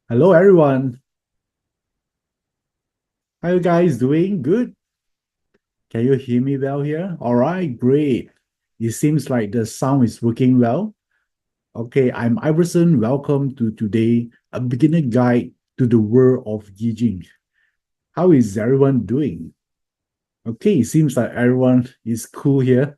Hello, everyone. How you guys doing? Good? Can you hear me well here? All right, great. It seems like the sound is working well. Okay, I'm Iverson. Welcome to today, a beginner guide to the world of Yi Jing. How is everyone doing? Okay, it seems like everyone is cool here.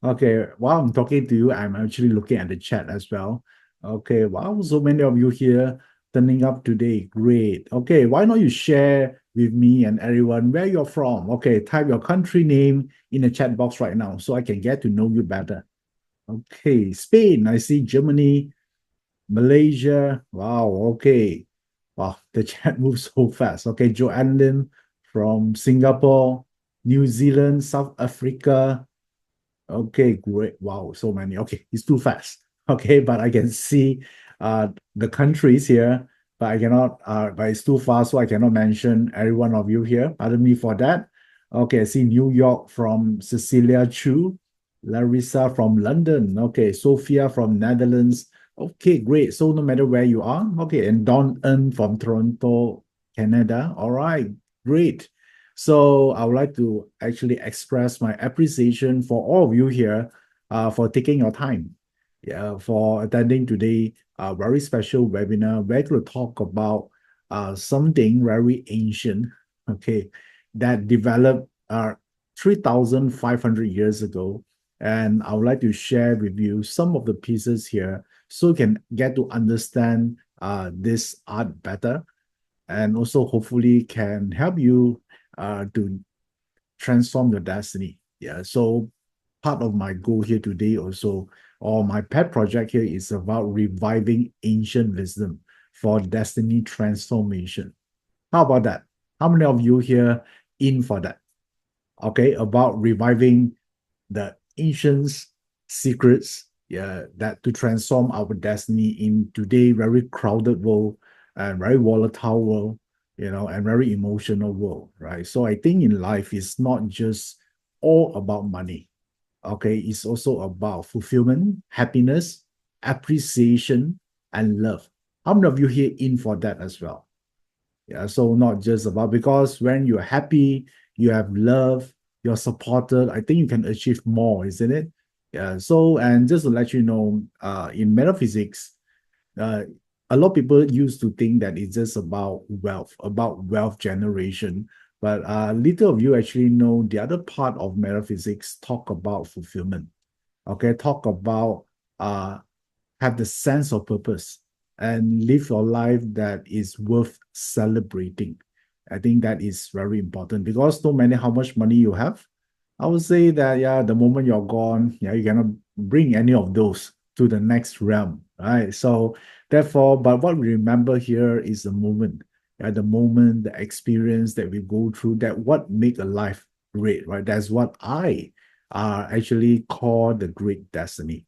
Okay, while I'm talking to you, I'm actually looking at the chat as well. Okay, wow, so many of you here turning up today. Great. Okay, why not you share with me and everyone where you're from? Okay, type your country name in the chat box right now so I can get to know you better. Okay, Spain, I see Germany, Malaysia. Wow, okay. Wow, the chat moves so fast. Okay, Joanne Lim from Singapore, New Zealand, South Africa. Okay, great. Wow, so many. Okay, it's too fast. Okay, but I can see the countries here, but I cannot but it's too fast, so I cannot mention every one of you here. Pardon me for that. Okay, I see New York from Cecilia Chu, Larissa from London. Okay, Sophia from Netherlands. Okay, great. So no matter where you are, okay, and Don N from Toronto, Canada. All right, great. So I would like to actually express my appreciation for all of you here for taking your time, for attending today a very special webinar. We're going to talk about something very ancient, okay, that developed 3,500 years ago. And I would like to share with you some of the pieces here so you can get to understand this art better and also hopefully can help you to transform your destiny. Yeah. So part of my goal here today also, or my pet project here is about reviving ancient wisdom for destiny transformation. How about that? How many of you here in for that? Okay, about reviving the ancient secrets, yeah, that to transform our destiny in today very crowded world and very volatile world, and very emotional world, right? So I think in life it's not just all about money. Okay, it's also about fulfillment, happiness, appreciation, and love. How many of you here in for that as well? Yeah, so not just about because when you're happy, you have love, you're supported, I think you can achieve more, isn't it? Yeah. So, and just to let you know, in metaphysics, uh, a lot of people used to think that it's just about wealth generation. But little of you actually know the other part of metaphysics talk about fulfillment. Okay, talk about uh have the sense of purpose and live your life that is worth celebrating. I think that is very important because no matter how much money you have, I would say that yeah, the moment you're gone, yeah, you cannot bring any of those to the next realm, right? So therefore, but what we remember here is the moment, yeah, the moment, the experience that we go through, that what make a life great, right? That's what I actually call the great destiny.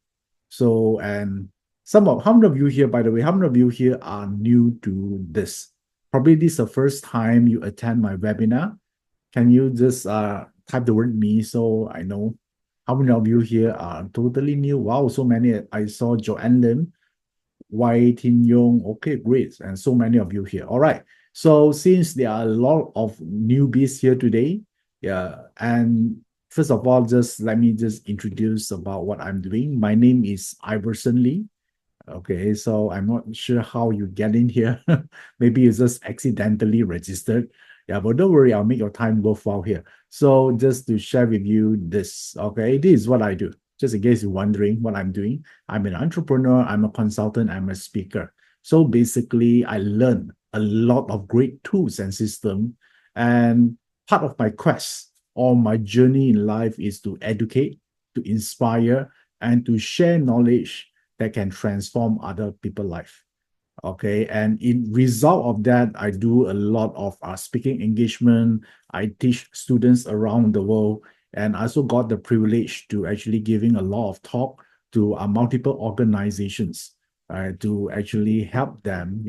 So, and how many of you here, by the way, how many of you here are new to this? Probably this is the first time you attend my webinar. Can you just type the word me so I know how many of you here are totally new? Wow, so many. I saw Joanne Lim, Wai Tin Yong. Okay, great. And so many of you here. All right. So since there are a lot of newbies here today, yeah, and first of all, just let me just introduce about what I'm doing. My name is Iverson Lee. Okay, so I'm not sure how you get in here. Maybe you just accidentally registered. Yeah, but don't worry, I'll make your time worthwhile here. So just to share with you this, okay, this is what I do. Just in case you're wondering what I'm doing, I'm an entrepreneur, I'm a consultant, I'm a speaker. So basically, I learned a lot of great tools and systems. And part of my quest or my journey in life is to educate, to inspire, and to share knowledge that can transform other people's life. Okay, and in result of that, I do a lot of speaking engagement. I teach students around the world, and I also got the privilege to actually giving a lot of talk to multiple organizations to actually help them,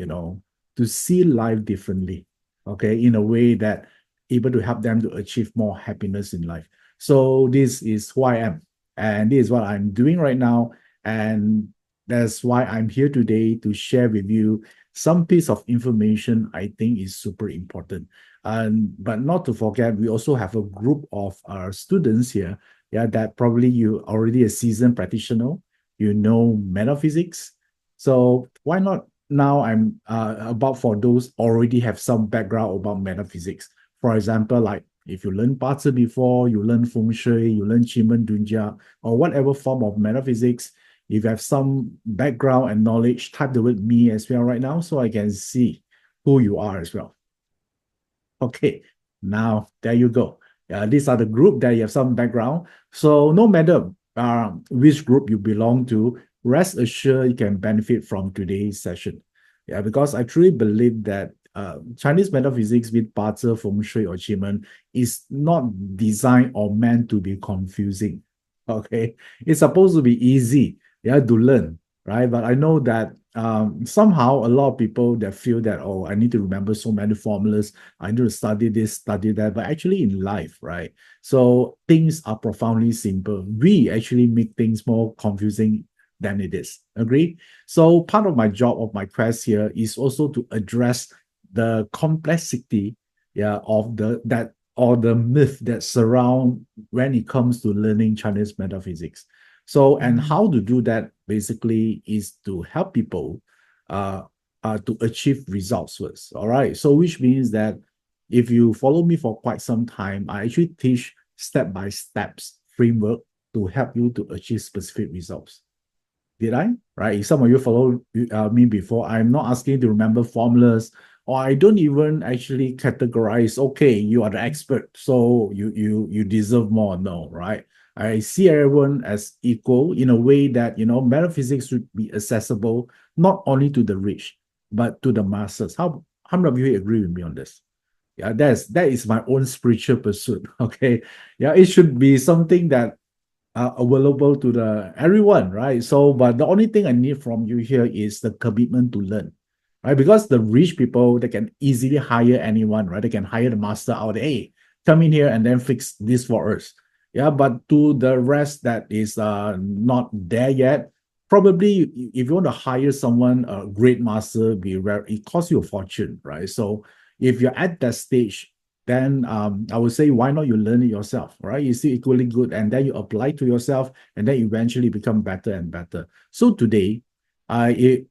to see life differently. Okay, in a way that able to help them to achieve more happiness in life. So this is who I am, and this is what I'm doing right now. And that's why I'm here today to share with you some piece of information I think is super important. And but not to forget, we also have a group of our students here, yeah, that probably you already a seasoned practitioner, you know metaphysics. So why not now I'm about for those already have some background about metaphysics. For example, like if you learn Bazi before, you learn Feng Shui, you learn Qimeng Dunjia, or whatever form of metaphysics, if you have some background and knowledge, type the word me as well right now so I can see who you are as well. Okay, now there you go. These are the group that you have some background. So no matter which group you belong to, rest assured you can benefit from today's session. Yeah, because I truly believe that Chinese metaphysics with Bazi, Feng Shui, or Qimeng is not designed or meant to be confusing. Okay, it's supposed to be easy, yeah, to learn, right? But I know that somehow a lot of people that feel that, oh, I need to remember so many formulas, I need to study this, study that, but actually in life, right? So things are profoundly simple. We actually make things more confusing than it is. Agree? So part of my job, of my quest here, is also to address the complexity, yeah, of the myth that surround when it comes to learning Chinese metaphysics. So, and how to do that basically is to help people to achieve results first. All right. So, which means that if you follow me for quite some time, I actually teach step by steps framework to help you to achieve specific results. Did I? Right. If some of you follow me before, I'm not asking you to remember formulas, or I don't even actually categorize. Okay, you are the expert, so you deserve more. No, right? I see everyone as equal in a way that metaphysics should be accessible not only to the rich but to the masses. How many of you agree with me on this? Yeah, that is my own spiritual pursuit. Okay, yeah, it should be something that available to the everyone, right? So, but the only thing I need from you here is the commitment to learn, right? Because the rich people, they can easily hire anyone, right? They can hire the master out. Hey, come in here and then fix this for us. Yeah, but to the rest that is not there yet, probably if you want to hire someone, a great master, be rare, it costs you a fortune, right? So if you're at that stage, then I would say, why not you learn it yourself, right? You see equally good, and then you apply to yourself, and then eventually become better and better. So today, I'm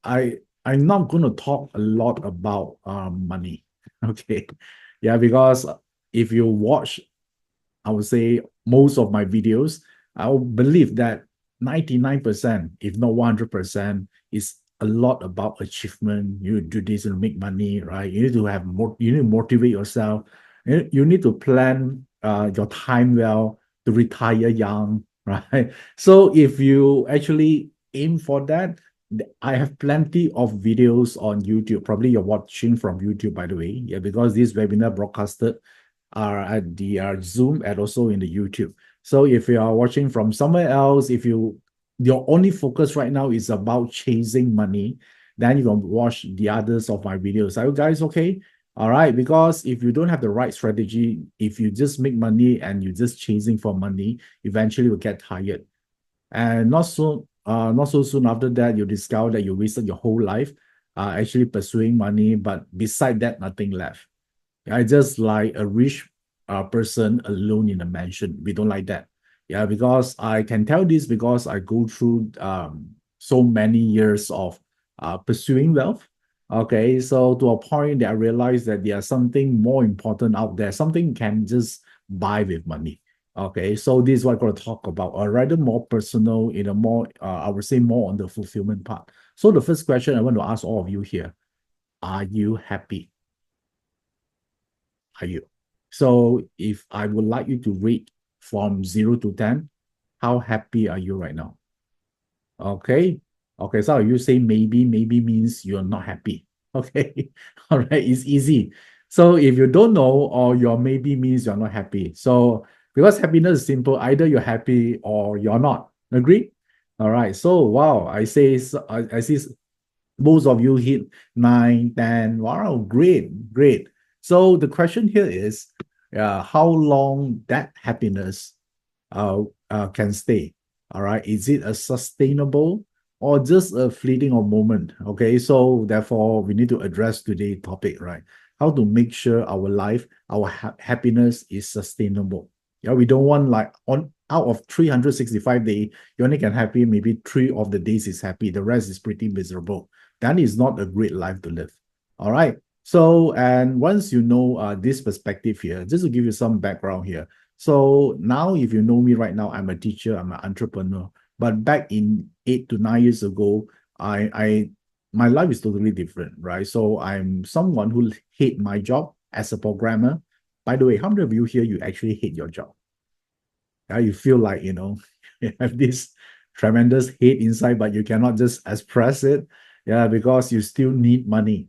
not going to talk a lot about money, okay? Yeah, because if you watch, I would say most of my videos, I believe that 99%, if not 100%, is a lot about achievement. You do this to make money, right? You need to have more, you need to motivate yourself. You need to plan your time well to retire young, right? So if you actually aim for that, I have plenty of videos on YouTube. Probably you're watching from YouTube, by the way, yeah, because this webinar broadcasted are at the Zoom and also in the YouTube. So if you are watching from somewhere else, if your only focus right now is about chasing money, then you can watch the others of my videos. Are you guys okay? All right, because if you don't have the right strategy, if you just make money and you're just chasing for money, eventually you'll get tired. And not so soon after that, you discover that you wasted your whole life actually pursuing money, but beside that, nothing left. I just like a rich person alone in a mansion. We don't like that. Yeah, because I can tell this because I go through so many years of pursuing wealth. Okay, so to a point that I realized that there's something more important out there, something you can just buy with money. Okay, so this is what I'm going to talk about, or rather more personal, in a more, I would say more on the fulfillment part. So the first question I want to ask all of you here, are you happy? Are you? So if I would like you to rate from 0 to 10, how happy are you right now? Okay. Okay. So you say maybe means you're not happy. Okay. All right. It's easy. So if you don't know, or your maybe means you're not happy. So because happiness is simple, either you're happy or you're not. Agree? All right. So wow, I see most of you hit 9, 10. Wow, great, great. So the question here is, how long that happiness can stay? All right. Is it a sustainable? or just a fleeting of moment. Okay, so therefore we need to address today's topic, right? How to make sure our life, our happiness is sustainable. Yeah, we don't want like on out of 365 days, you only can happy maybe 3 of the days is happy, the rest is pretty miserable. That is not a great life to live. All right. So, and once you know this perspective here, just to give you some background here. So now, if you know me right now, I'm a teacher, I'm an entrepreneur. But back in 8 to 9 years ago, I my life is totally different, right? So I'm someone who hate my job as a programmer. By the way, how many of you here you actually hate your job? Yeah, you feel like you have this tremendous hate inside, but you cannot just express it. Yeah, because you still need money.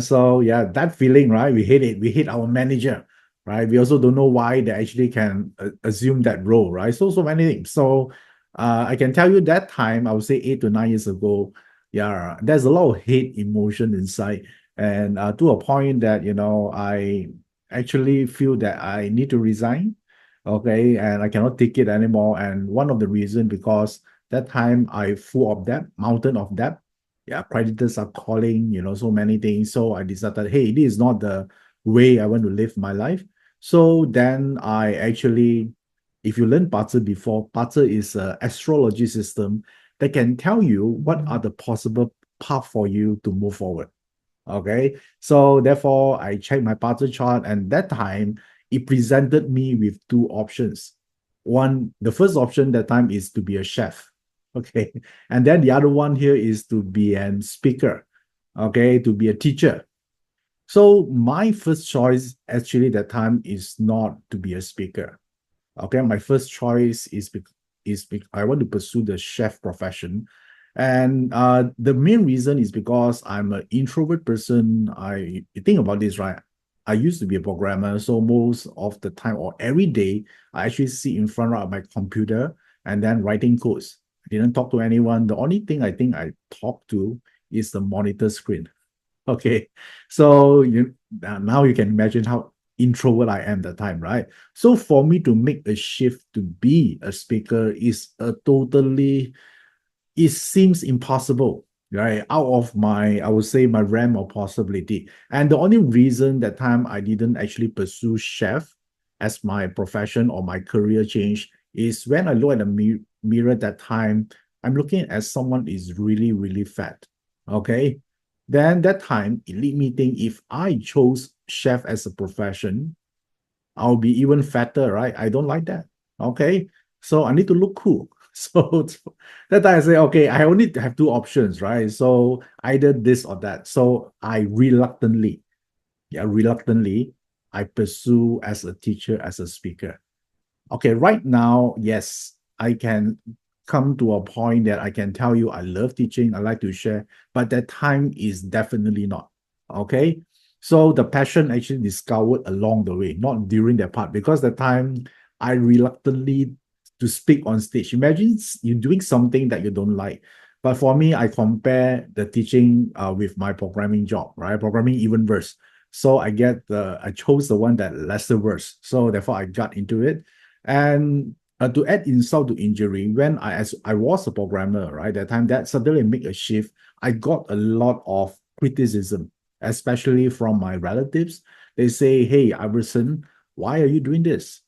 So yeah, that feeling, right? We hate it. We hate our manager, right? We also don't know why they actually can assume that role, right? So many things. So I can tell you that time, I would say 8 to 9 years ago, yeah, there's a lot of hate emotion inside, and to a point that I actually feel that I need to resign, okay, and I cannot take it anymore. And one of the reason because that time I full of debt, mountain of debt, yeah, creditors are calling, so many things. So I decided, hey, this is not the way I want to live my life. So then I actually, if you learn Bazi before, Bazi is an astrology system that can tell you what are the possible path for you to move forward. Okay. So therefore, I checked my Bazi chart, and that time it presented me with two options. One, the first option that time is to be a chef. Okay. And then the other one here is to be an speaker. Okay. To be a teacher. So my first choice actually that time is not to be a speaker. Okay, my first choice is I want to pursue the chef profession, and the main reason is because I'm an introvert person. You think about this, right? I used to be a programmer, so most of the time or every day, I actually sit in front of my computer and then writing codes. I didn't talk to anyone. The only thing I think I talk to is the monitor screen. Okay, so now you can imagine how introvert I am that time, right? So for me to make a shift to be a speaker is a totally, it seems impossible, right? Out of my, I would say, my realm of possibility. And the only reason that time I didn't actually pursue chef as my profession or my career change is when I look at the mirror that time, I'm looking at someone is really, really fat. Okay. Then that time, it lead me think if I chose chef as a profession, I'll be even fatter, right? I don't like that. Okay. So I need to look cool. So that time I say, okay, I only have two options, right? So either this or that. So I reluctantly, I pursue as a teacher, as a speaker. Okay, right now, yes, I can come to a point that I can tell you I love teaching, I like to share, but that time is definitely not. Okay. So the passion actually discovered along the way, not during that part, because the time I reluctantly to speak on stage. Imagine you doing something that you don't like. But for me, I compare the teaching with my programming job, right? Programming even worse. So I chose the one that lesser worse. So therefore I got into it. And to add insult to injury, when as I was a programmer, right, that time that suddenly make a shift, I got a lot of criticism, especially from my relatives. They say, "Hey, Iverson, why are you doing this?"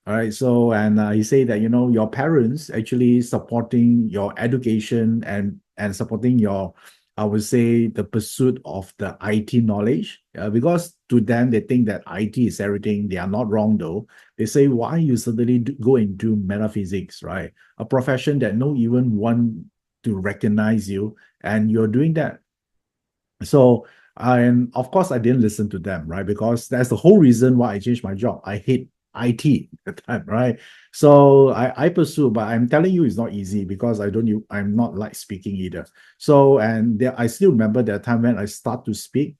All right. So, and he said that your parents actually supporting your education and supporting your, I would say, the pursuit of the IT knowledge, because to them they think that IT is everything. They are not wrong though. They say, why you suddenly go into metaphysics, right? A profession that no even want to recognize you, and you're doing that. So, and of course, I didn't listen to them, right? Because that's the whole reason why I changed my job. I hate IT at the time, right? So I pursue, but I'm telling you, it's not easy because I'm not like speaking either. So, and there, I still remember that time when I start to speak,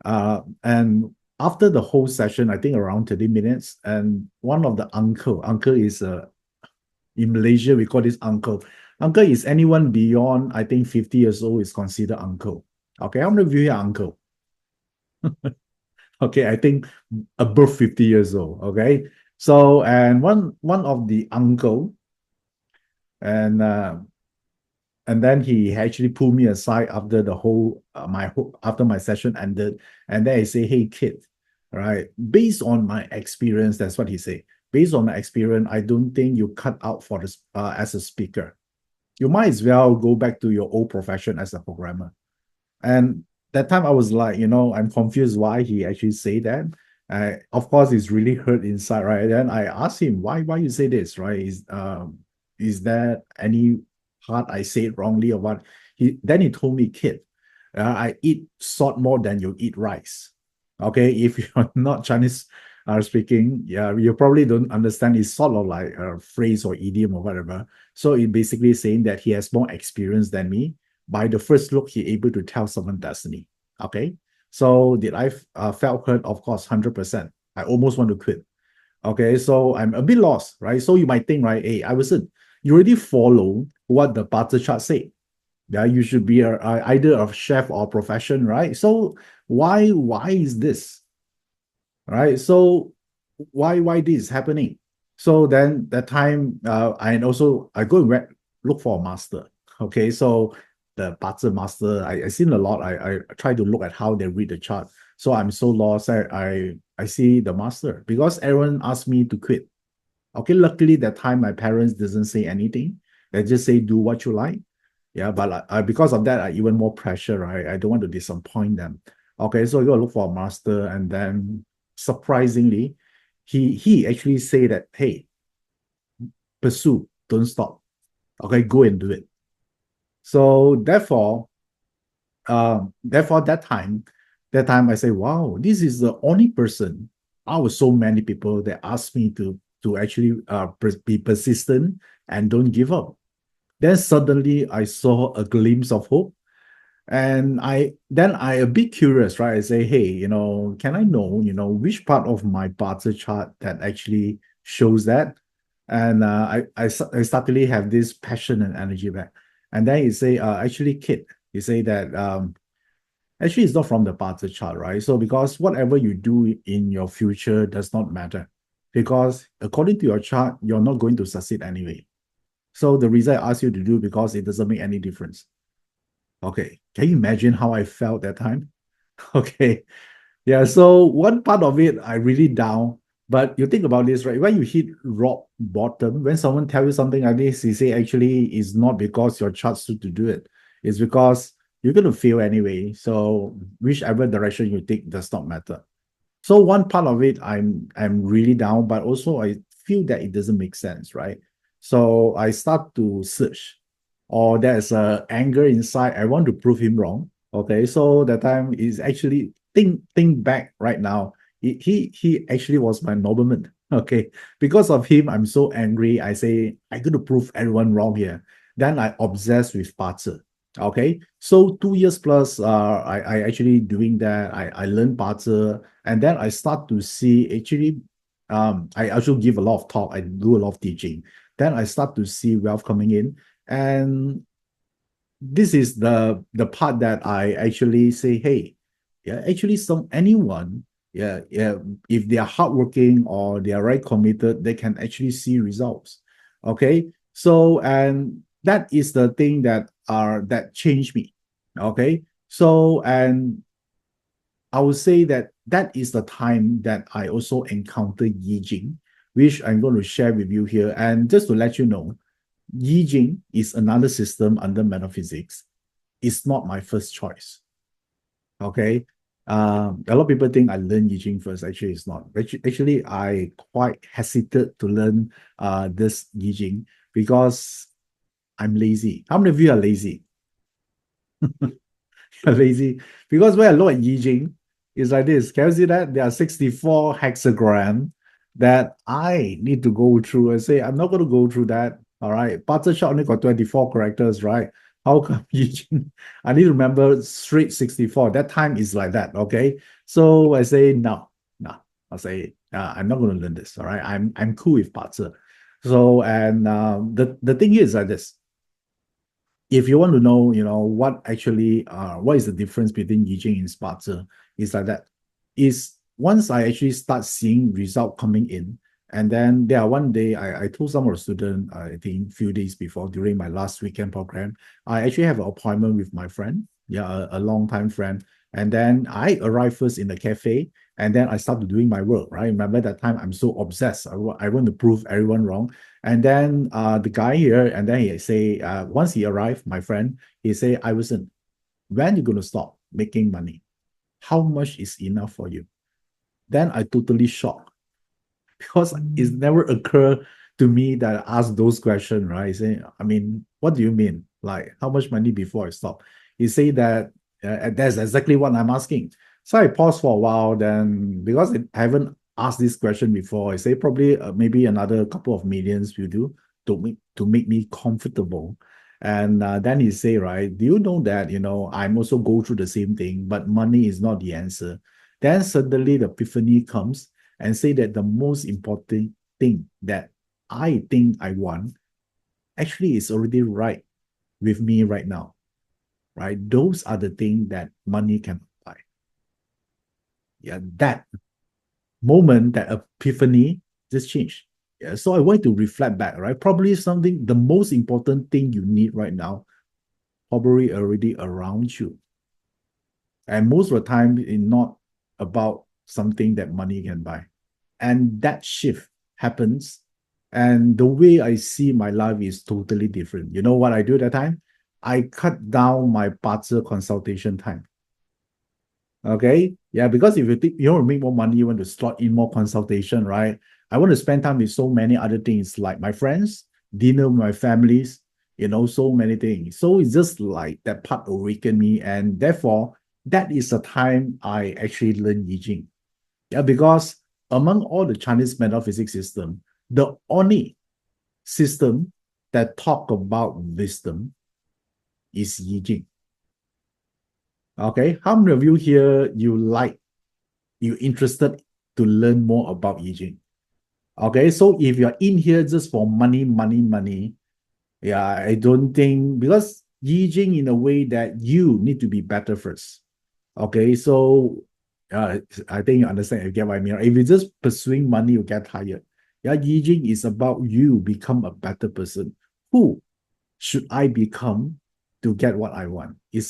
and after the whole session, I think around 30 minutes, and one of the uncle is in Malaysia, we call this uncle. Uncle is anyone beyond, I think, 50 years old is considered uncle. Okay, how many of you here are uncle? Okay, I think above 50 years old. Okay. So, and one of the uncle, and and then he actually pulled me aside after the whole after my session ended, and then he say, "Hey kid, right? Based on my experience, that's what he said. Based on my experience, I don't think you cut out for this as a speaker. You might as well go back to your old profession as a programmer." And that time I was like, I'm confused why he actually say that. Of course, it's really hurt inside, right? Then I asked him, why you say this, right? Is there any part I said wrongly or what? He told me, kid, I eat salt more than you eat rice. Okay, if you're not Chinese speaking, yeah, you probably don't understand. It's sort of like a phrase or idiom or whatever. So it basically saying that he has more experience than me. By the first look, he able to tell someone destiny. Okay, so did I felt hurt? Of course, 100%. I almost want to quit. Okay, so I'm a bit lost, right? So you might think, right? Hey, Iverson, you already follow what the Barter chart say. Yeah, you should be either a chef or profession, right? So why is this, right? So why this is happening? So then that time, and also I go and look for a master. Okay, so the Bazi master, I seen a lot. I try to look at how they read the chart. So I'm so lost. I see the master because everyone asked me to quit. Okay, luckily that time my parents doesn't say anything. They just say do what you like. Yeah, but because of that, I even more pressure, right? I don't want to disappoint them. Okay, so you gotta look for a master, and then surprisingly, he actually say that, hey, pursue, don't stop. Okay, go and do it. So therefore that time I say, wow, this is the only person out of so many people that asked me to actually be persistent and don't give up. Then suddenly I saw a glimpse of hope. And I a bit curious, right? I say, hey, can I know, which part of my barter chart that actually shows that? And I suddenly have this passion and energy back. And then he say, actually, kid, he say that actually it's not from the barter chart, right? So because whatever you do in your future does not matter. Because according to your chart, you're not going to succeed anyway. So the reason I ask you to do because it doesn't make any difference. Okay. Can you imagine how I felt that time? Okay. Yeah. So one part of it, I really down. But you think about this, right? When you hit rock bottom, when someone tells you something like this, you say actually it's not because your chart suit to do it. It's because you're going to fail anyway. So whichever direction you take does not matter. So one part of it, I'm really down, but also I feel that it doesn't make sense, right? So I start to search, or there's a anger inside. I want to prove him wrong. Okay, so that time is actually think back right now. He actually was my nobleman. Okay, because of him, I'm so angry. I say I'm going to prove everyone wrong here. Then I obsessed with Bazi. Okay, so 2 years plus, I actually doing that. I learned Bazi, and then I start to see actually, I also give a lot of talk. I do a lot of teaching. Then I start to see wealth coming in, and this is the part that I actually say, hey, yeah, actually, anyone, yeah, if they are hardworking or they are right committed, they can actually see results. Okay, so and that is the thing that changed me. Okay, so and I would say that is the time that I also encountered Yi Jing, which I'm going to share with you here. And just to let you know, Yi Jing is another system under metaphysics. It's not my first choice. Okay. A lot of people think I learned Yi Jing first. Actually, it's not. Actually, I quite hesitate to learn this Yi Jing because I'm lazy. How many of you are lazy? Lazy. Because when I look at Yi Jing, it's like this. Can you see that? There are 64 hexagram that I need to go through and say, I'm not going to go through that. All right. Butter shot only got 24 characters, right? How come Yi Jing? I need to remember straight 64. That time is like that. Okay. So I say, no, no. I'll say, I'm not going to learn this. All right. I'm cool with butter. So, and the thing is like this, if you want to know, what actually, what is the difference between Yi Jing and Sparta, is like that. Is once I actually start seeing result coming in, And then one day I told some of the students, I think a few days before during my last weekend program, I actually have an appointment with my friend, a long time friend. And then I arrived first in the cafe, and then I started doing my work, right? Remember that time I'm so obsessed. I want to prove everyone wrong. And then the guy here, and then he say, once he arrived, my friend, he say, Iverson, when you going to stop making money? How much is enough for you? Then I totally shocked because it's never occurred to me that I ask those questions, right? Say, I mean, what do you mean? Like, how much money before I stop? He say that that's exactly what I'm asking. So I paused for a while. Then because I haven't asked this question before, I say probably maybe another couple of millions will do to make me comfortable. And then he say, right, do you know that I'm also go through the same thing, but money is not the answer. Then suddenly the epiphany comes and say that the most important thing that I think I want actually is already right with me right now, right? Those are the things that money can buy. Yeah, that moment, that epiphany just changed. Yeah, so I want to reflect back, right? Probably something, the most important thing you need right now, probably already around you. And most of the time, it's not about something that money can buy. And that shift happens. And the way I see my life is totally different. You know what I do at that time? I cut down my parcel consultation time. Okay. Yeah, because if you think you want to make more money, you want to slot in more consultation, right? I want to spend time with so many other things like my friends, dinner with my families, so many things. So it's just like that part awakened me. And therefore, that is the time I actually learned Yi Jing. Yeah, because among all the Chinese metaphysics system, the only system that talk about wisdom is Yi Jing. Okay, how many of you here you interested to learn more about Yi Jing? Okay, so if you're in here just for money, money, money, yeah, I don't think because Yi Jing in a way that you need to be better first. Okay, so I think you understand. You get what I mean. If you're just pursuing money, you get tired. Yeah, Yi Jing is about you become a better person. Who should I become to get what I want? It's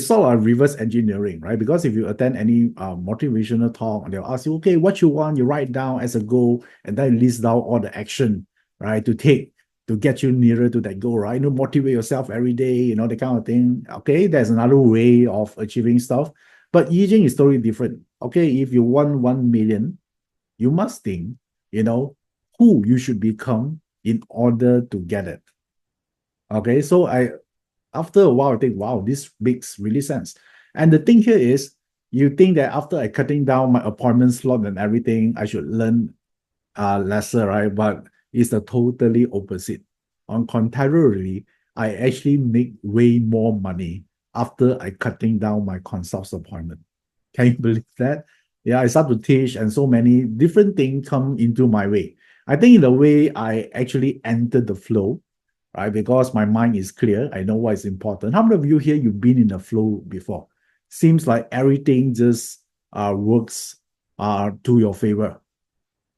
sort of reverse engineering, right? Because if you attend any motivational talk, they'll ask you, okay, what you want, you write down as a goal, and then you list down all the action, right, to take to get you nearer to that goal, right? Motivate yourself every day, that kind of thing. Okay, there's another way of achieving stuff. But Yi Jing is totally different. Okay, if you want 1 million, you must think, who you should become in order to get it. Okay, so after a while, I think, wow, this makes really sense. And the thing here is, you think that after I cutting down my appointment slot and everything, I should learn lesser, right? But it's the totally opposite. On contrarily, I actually make way more money after I cutting down my consult appointment. Can you believe that? Yeah, I start to teach, and so many different things come into my way. I think in a way, I actually entered the flow, right? Because my mind is clear. I know what is important. How many of you here, you've been in the flow before? Seems like everything just works to your favor,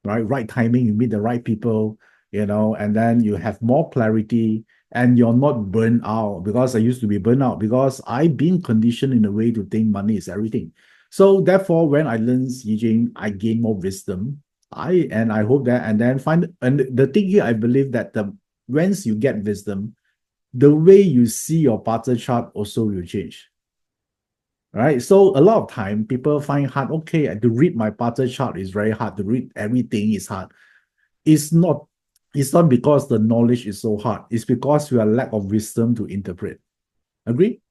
right? Right timing, you meet the right people, and then you have more clarity and you're not burned out because I used to be burned out because I've been conditioned in a way to think money is everything. So therefore, when I learn Yi Jing, I gain more wisdom. I hope that and then and the thing here, I believe that once you get wisdom, the way you see your parter chart also will change. Right. So a lot of time people find hard, okay, to read my parter chart is very hard. To read everything is hard. It's not, it's not because the knowledge is so hard. It's because you have lack of wisdom to interpret. Agree?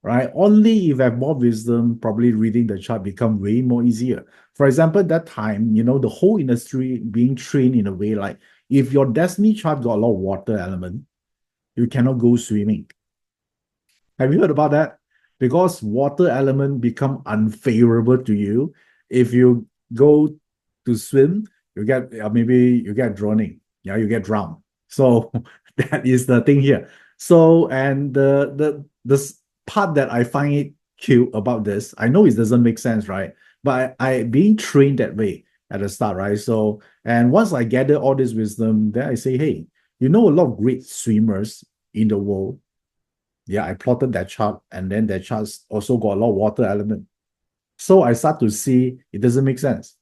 Right? Only if you have more wisdom, probably reading the chart become way more easier. For example, that time, the whole industry being trained in a way like if your destiny chart got a lot of water element, you cannot go swimming. Have you heard about that? Because water element become unfavorable to you. If you go to swim, you get maybe you get drowning. Yeah, you get drowned. So that is the thing here. So and the part that I find it cute about this, I know it doesn't make sense, right? But I being trained that way. at the start, right? So, and once I gather all this wisdom, then I say, hey, a lot of great swimmers in the world. Yeah, I plotted that chart, and then that chart's also got a lot of water element. So I start to see it doesn't make sense.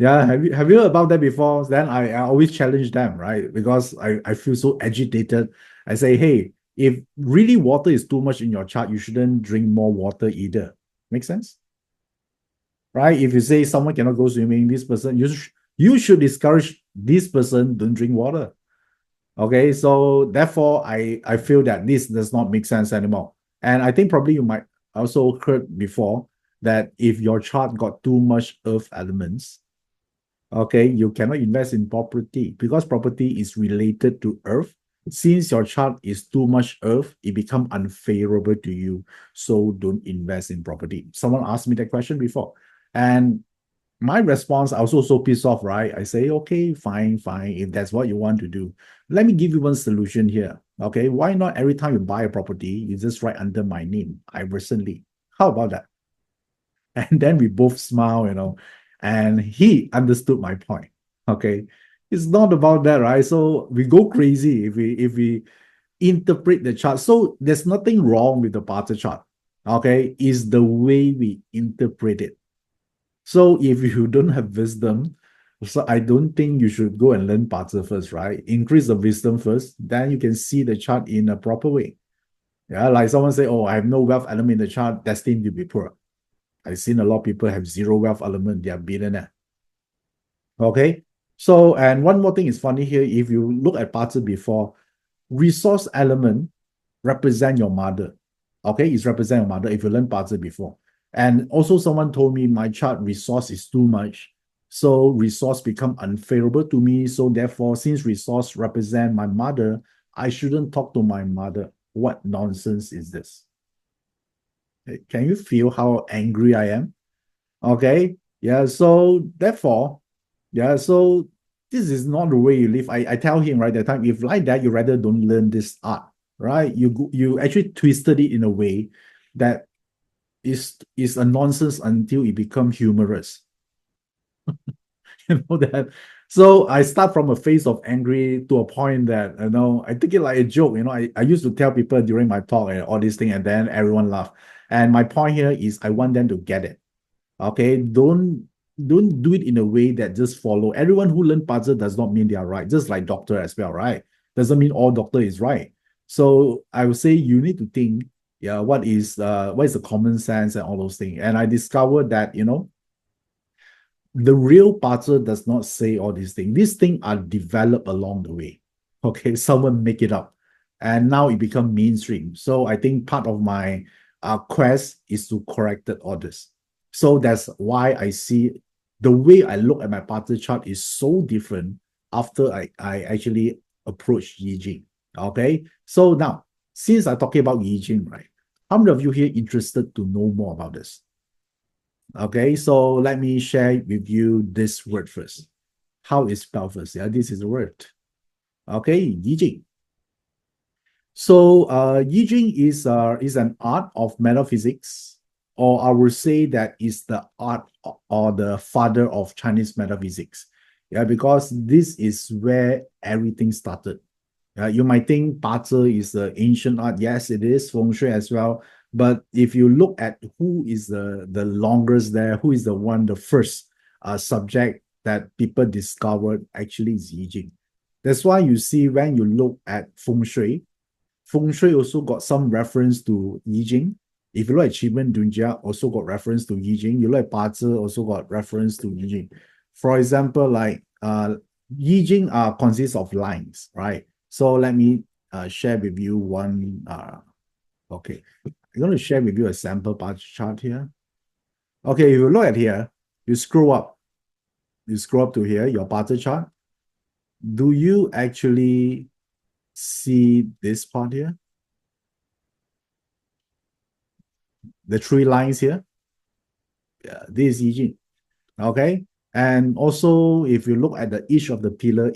Yeah, have you heard about that before? Then I always challenge them, right? Because I feel so agitated. I say, hey, if really water is too much in your chart, you shouldn't drink more water either. Make sense? Right? If you say someone cannot go swimming, this person, you should discourage this person don't drink water. Okay, so therefore I feel that this does not make sense anymore. And I think probably you might also heard before that if your chart got too much earth elements, okay, you cannot invest in property because property is related to earth. Since your chart is too much earth, it become unfavorable to you. So don't invest in property. Someone asked me that question before. And my response, I was also pissed off, right? I say, okay, fine, fine. If that's what you want to do, let me give you one solution here. Okay, why not every time you buy a property, you just write under my name, Iverson Lee? How about that? And then we both smile, and he understood my point. Okay, it's not about that, right? So we go crazy if we interpret the chart. So there's nothing wrong with the Barter chart. Okay, it's the way we interpret it. So if you don't have wisdom, so I don't think you should go and learn Bazi first, right? Increase the wisdom first, then you can see the chart in a proper way. Yeah, like someone say, oh, I have no wealth element in the chart, destined to be poor. I've seen a lot of people have zero wealth element, they are billionaire. Okay. So, and one more thing is funny here. If you look at Bazi before, resource element represent your mother. Okay, it's represent your mother if you learn Bazi before. And also someone told me my chart resource is too much. So resource become unfavorable to me. So therefore, since resource represent my mother, I shouldn't talk to my mother. What nonsense is this? Can you feel how angry I am? Okay. Yeah. So therefore, yeah. So this is not the way you live. I tell him right that time, if like that, you rather don't learn this art, right? You actually twisted it in a way that is a nonsense until it becomes humorous. You know that. So I start from a phase of angry to a point that I take it like a joke. I used to tell people during my talk and all these things, and then everyone laugh. And my point here is I want them to get it. Okay, don't do it in a way that just follow. Everyone who learn puzzle does not mean they are right. Just like doctor as well, right? Doesn't mean all doctor is right. So I would say you need to think, yeah, what is the common sense and all those things. And I discovered that the real puzzle does not say all these things. These things are developed along the way. Okay, someone make it up, and now it become mainstream. So I think part of my quest is to correct all this. So that's why I see the way I look at my puzzle chart is so different after I actually approach Yi Jing. Okay, so now since I'm talking about Yi Jing, right? How many of you here interested to know more about this? Okay, so let me share with you this word first. How is spelled first? Yeah, this is the word. Okay, Yi Jing. So Yi Jing is an art of metaphysics, or I would say that is the art or the father of Chinese metaphysics. Yeah, because this is where everything started. You might think Bazi is the ancient art. Yes, it is feng shui as well. But if you look at who is the longest there, who is the first subject that people discovered, actually is Yi Jing. That's why you see when you look at feng shui also got some reference to Yi Jing. If you look at Qimeng Dunjia, also got reference to Yi Jing. You look at Bazi, also got reference to Yi Jing. For example, like Yi Jing consists of lines, right? So let me share with you one. Okay, I'm going to share with you a sample bar chart here. Okay, if you look at here, you scroll up. You scroll up to here, your bar chart. Do you actually see this part here? The three lines here? Yeah, this is Yi Jing. Okay. And also, if you look at each of the pillar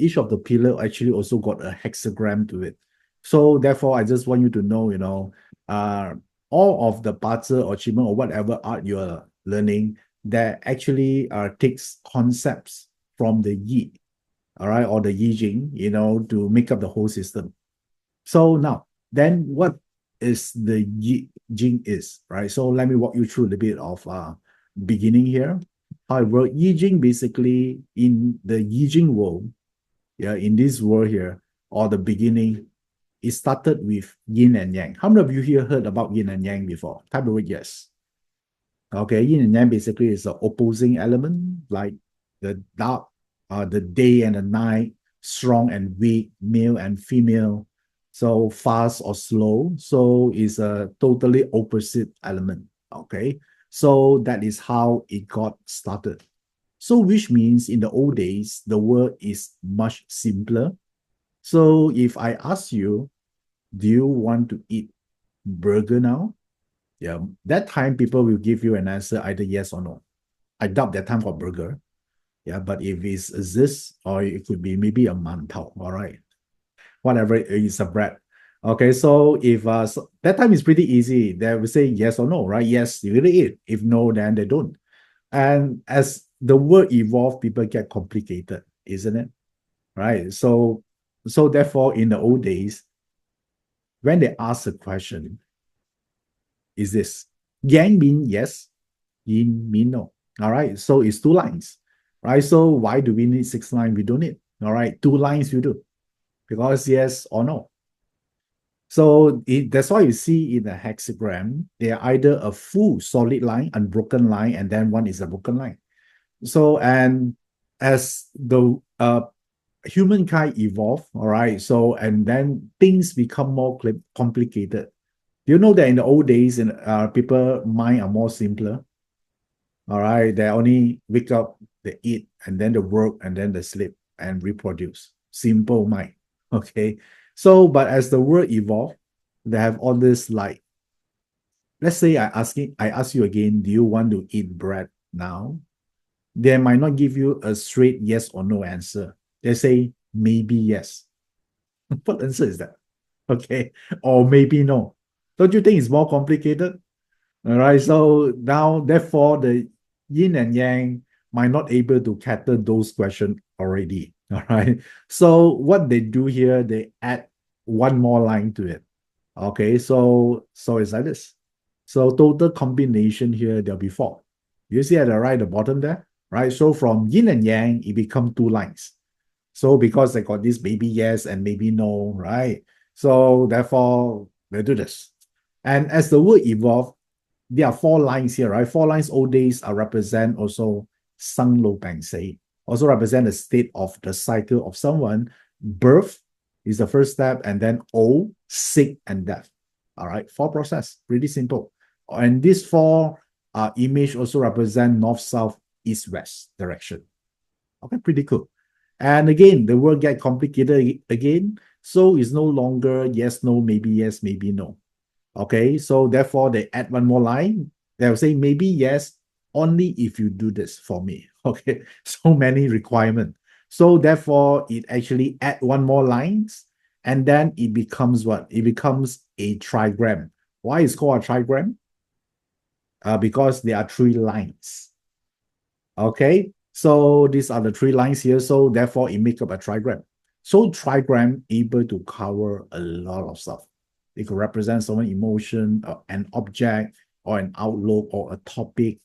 actually also got a hexagram to it. So therefore, I just want you to know, all of the Bazi or Qimeng or whatever art you're learning, that actually takes concepts from the Yi, all right, or the Yi Jing, to make up the whole system. So now, then what is the Yi Jing is, right? So let me walk you through a little bit of beginning here. However, Yi Jing basically in the Yi Jing world, yeah, in this world here, or the beginning, it started with yin and yang. How many of you here heard about yin and yang before? Type the word yes. Okay, yin and yang basically is the opposing element, like the dark, the day and the night, strong and weak, male and female, so fast or slow. So it's a totally opposite element. Okay, so that is how it got started. So which means in the old days, the world is much simpler. So if I ask you, do you want to eat burger now? Yeah, that time people will give you an answer either yes or no. I doubt that time for burger. Yeah, but if it's this, or it could be maybe a mantao, all right, whatever it is, a bread. Okay, so if that time is pretty easy, they will say yes or no, right? Yes, you really eat. If no, then they don't. And as the world evolved, people get complicated, isn't it? Right. So therefore, in the old days, when they ask a question, is this yang mean yes, yin mean no. All right. So it's two lines. Right. So why do we need 6 lines? We don't need. All right. 2 lines you do. Because yes or no. So that's why you see in the hexagram, they are either a full solid line, unbroken line, and then one is a broken line. So, and as the humankind evolve, all right, so, and then things become more complicated. You know that in the old days, in people mind are more simpler. All right, they only wake up, they eat, and then they work, and then they sleep and reproduce. Simple mind. Okay. So, but as the world evolve, they have all this, like, let's say I ask you again, do you want to eat bread now? They might not give you a straight yes or no answer. They say maybe yes. What answer is that? Okay. Or maybe no. Don't you think it's more complicated? All right. So now, therefore, the yin and yang might not able to cater those questions already. All right. So what they do here, they add one more line to it. Okay. So it's like this. So total combination here, there'll be 4. You see at the right, the bottom there, right? So from yin and yang, it become 2 lines. So because they got this maybe yes and maybe no, right? So therefore, they do this. And as the word evolved, there are 4 lines here, right? 4 lines old days are represent also Sang Lo Bang Sei, also represent the state of the cycle of someone. Birth is the first step, and then old, sick, and death. All right, 4 process, pretty simple. And these 4 image also represent north, south, east, west direction. Okay, pretty cool. And again, the word get complicated again. So it's no longer yes, no, maybe yes, maybe no. Okay, so therefore they add one more line. They'll say maybe yes, only if you do this for me. Okay, so many requirements. So therefore, it actually add one more lines, and then it becomes what? It becomes a trigram. Why is it called a trigram? Because there are 3 lines. Okay, so these are the 3 lines here. So therefore, it makes up a trigram. So trigram able to cover a lot of stuff. It could represent someone emotion, an object, or an outlook, or a topic,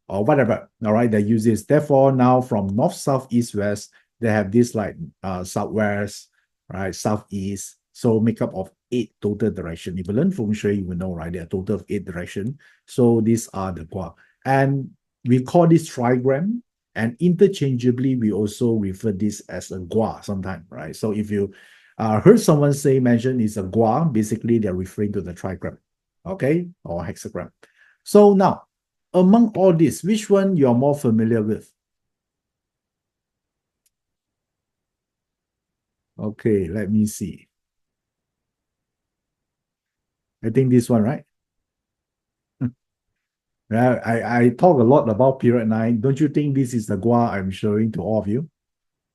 or whatever. All right, they use this. Therefore, now from north, south, east, west, they have this like southwest, right, southeast. So make up of 8 total direction. If you learn feng shui, you will know, right? There are total of 8 direction. So these are the gua. And we call this trigram, and interchangeably, we also refer this as a gua sometimes, right? So if you heard someone mention is a gua, basically they're referring to the trigram, okay, or hexagram. So now, among all this, which one you're more familiar with? Okay, let me see. I think this one, right? I talk a lot about period 9. Don't you think this is the gua I'm showing to all of you?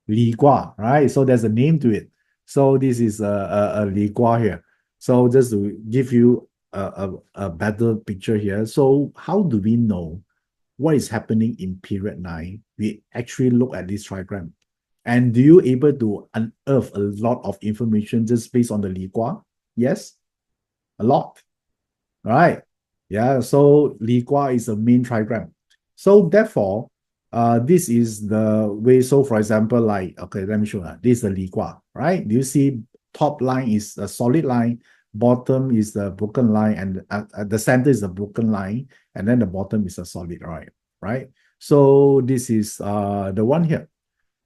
Li Gua, right? So there's a name to it. So this is a Li Gua here. So just to give you a better picture here. So how do we know what is happening in period 9, we actually look at this trigram. And do you able to unearth a lot of information just based on the Li Gua? Yes, a lot. Right. Yeah, so Li Gua is the main trigram. So therefore, this is the way. So for example, like, okay, let me show you. This is the Li Gua, right? Do you see top line is a solid line, bottom is the broken line, and the center is the broken line, and then the bottom is a solid line, right? So this is the one here.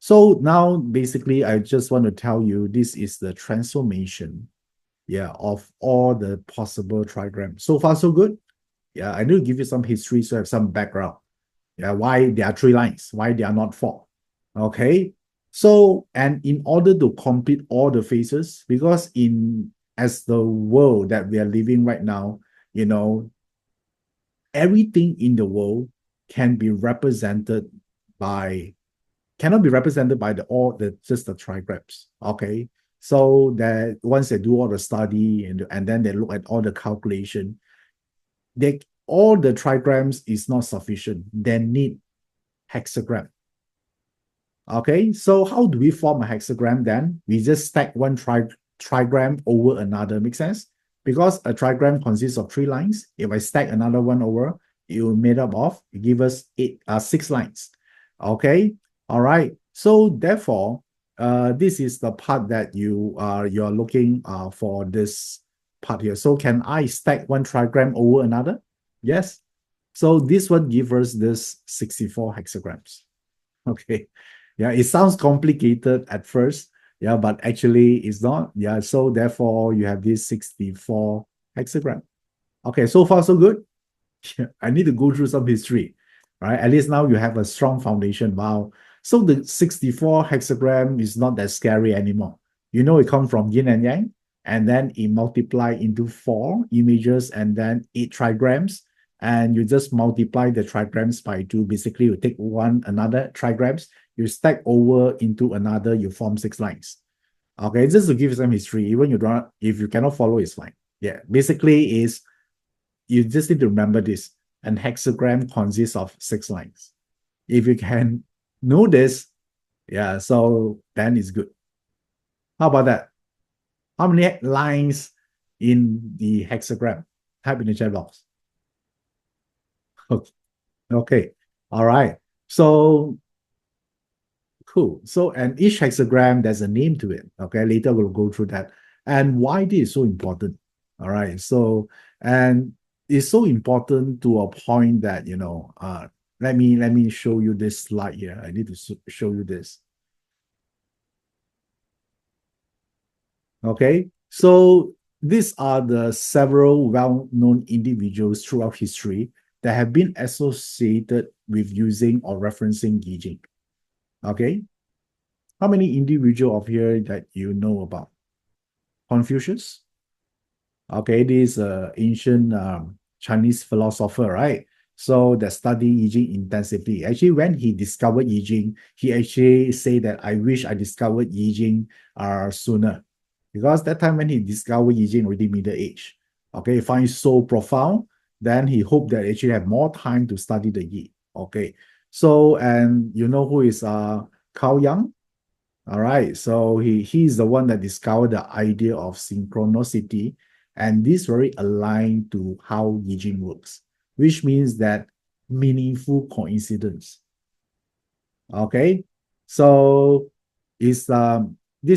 So now basically, I just want to tell you this is the transformation, yeah, of all the possible trigrams. So far, so good. Yeah, I need to give you some history so I have some background. Yeah, why there are 3 lines, why there are not 4. Okay. So, and in order to complete all the phases, because as the world that we are living right now, everything in the world can be represented by cannot be represented by just the trigrams. Okay. So that once they do all the study and then they look at all the calculation, all the trigrams is not sufficient. They need hexagram. Okay, so how do we form a hexagram then? We just stack one trigram over another. Make sense? Because a trigram consists of 3 lines. If I stack another one over, it will give us 6 lines. Okay, all right. So therefore, this is the part that you're looking for this part here. So can I stack one trigram over another? Yes. So this one gives us this 64 hexagrams. Okay. Yeah, it sounds complicated at first. Yeah, but actually it's not. Yeah, so therefore you have this 64 hexagram. Okay, so far so good. I need to go through some history, right? At least now you have a strong foundation. Wow. So the 64 hexagram is not that scary anymore. It comes from yin and yang, and then it multiply into 4 images and then 8 trigrams. And you just multiply the trigrams by 2. Basically, you take another trigrams, you stack over into another, you form 6 lines. Okay, just to give you some history, even if you cannot follow, it's fine. Yeah, basically you just need to remember this. An hexagram consists of 6 lines. If you can know this, yeah, so then it's good. How about that? How many lines in the hexagram? Type in the chat box. Okay. All right. So cool. So, and each hexagram, there's a name to it. Okay. Later we'll go through that. And why this is so important. All right. So, and it's so important to a point that, let me show you this slide here. I need to show you this. Okay. So these are the several well-known individuals throughout history that have been associated with using or referencing Yi Jing. Okay. How many individuals of here that you know about? Confucius. Okay, this is ancient Chinese philosopher, right? So they study Yi Jing intensively. Actually, when he discovered Yi Jing, he actually said that I wish I discovered Yi Jing sooner. Because that time when he discovered Yi Jing, already middle age. Okay, he finds so profound, then he hoped that actually have more time to study the Yi. Okay, so and you know who is Carl Jung? All right, so he's the one that discovered the idea of synchronicity, and this very aligned to how Yi Jing works, which means that meaningful coincidence. Okay, so this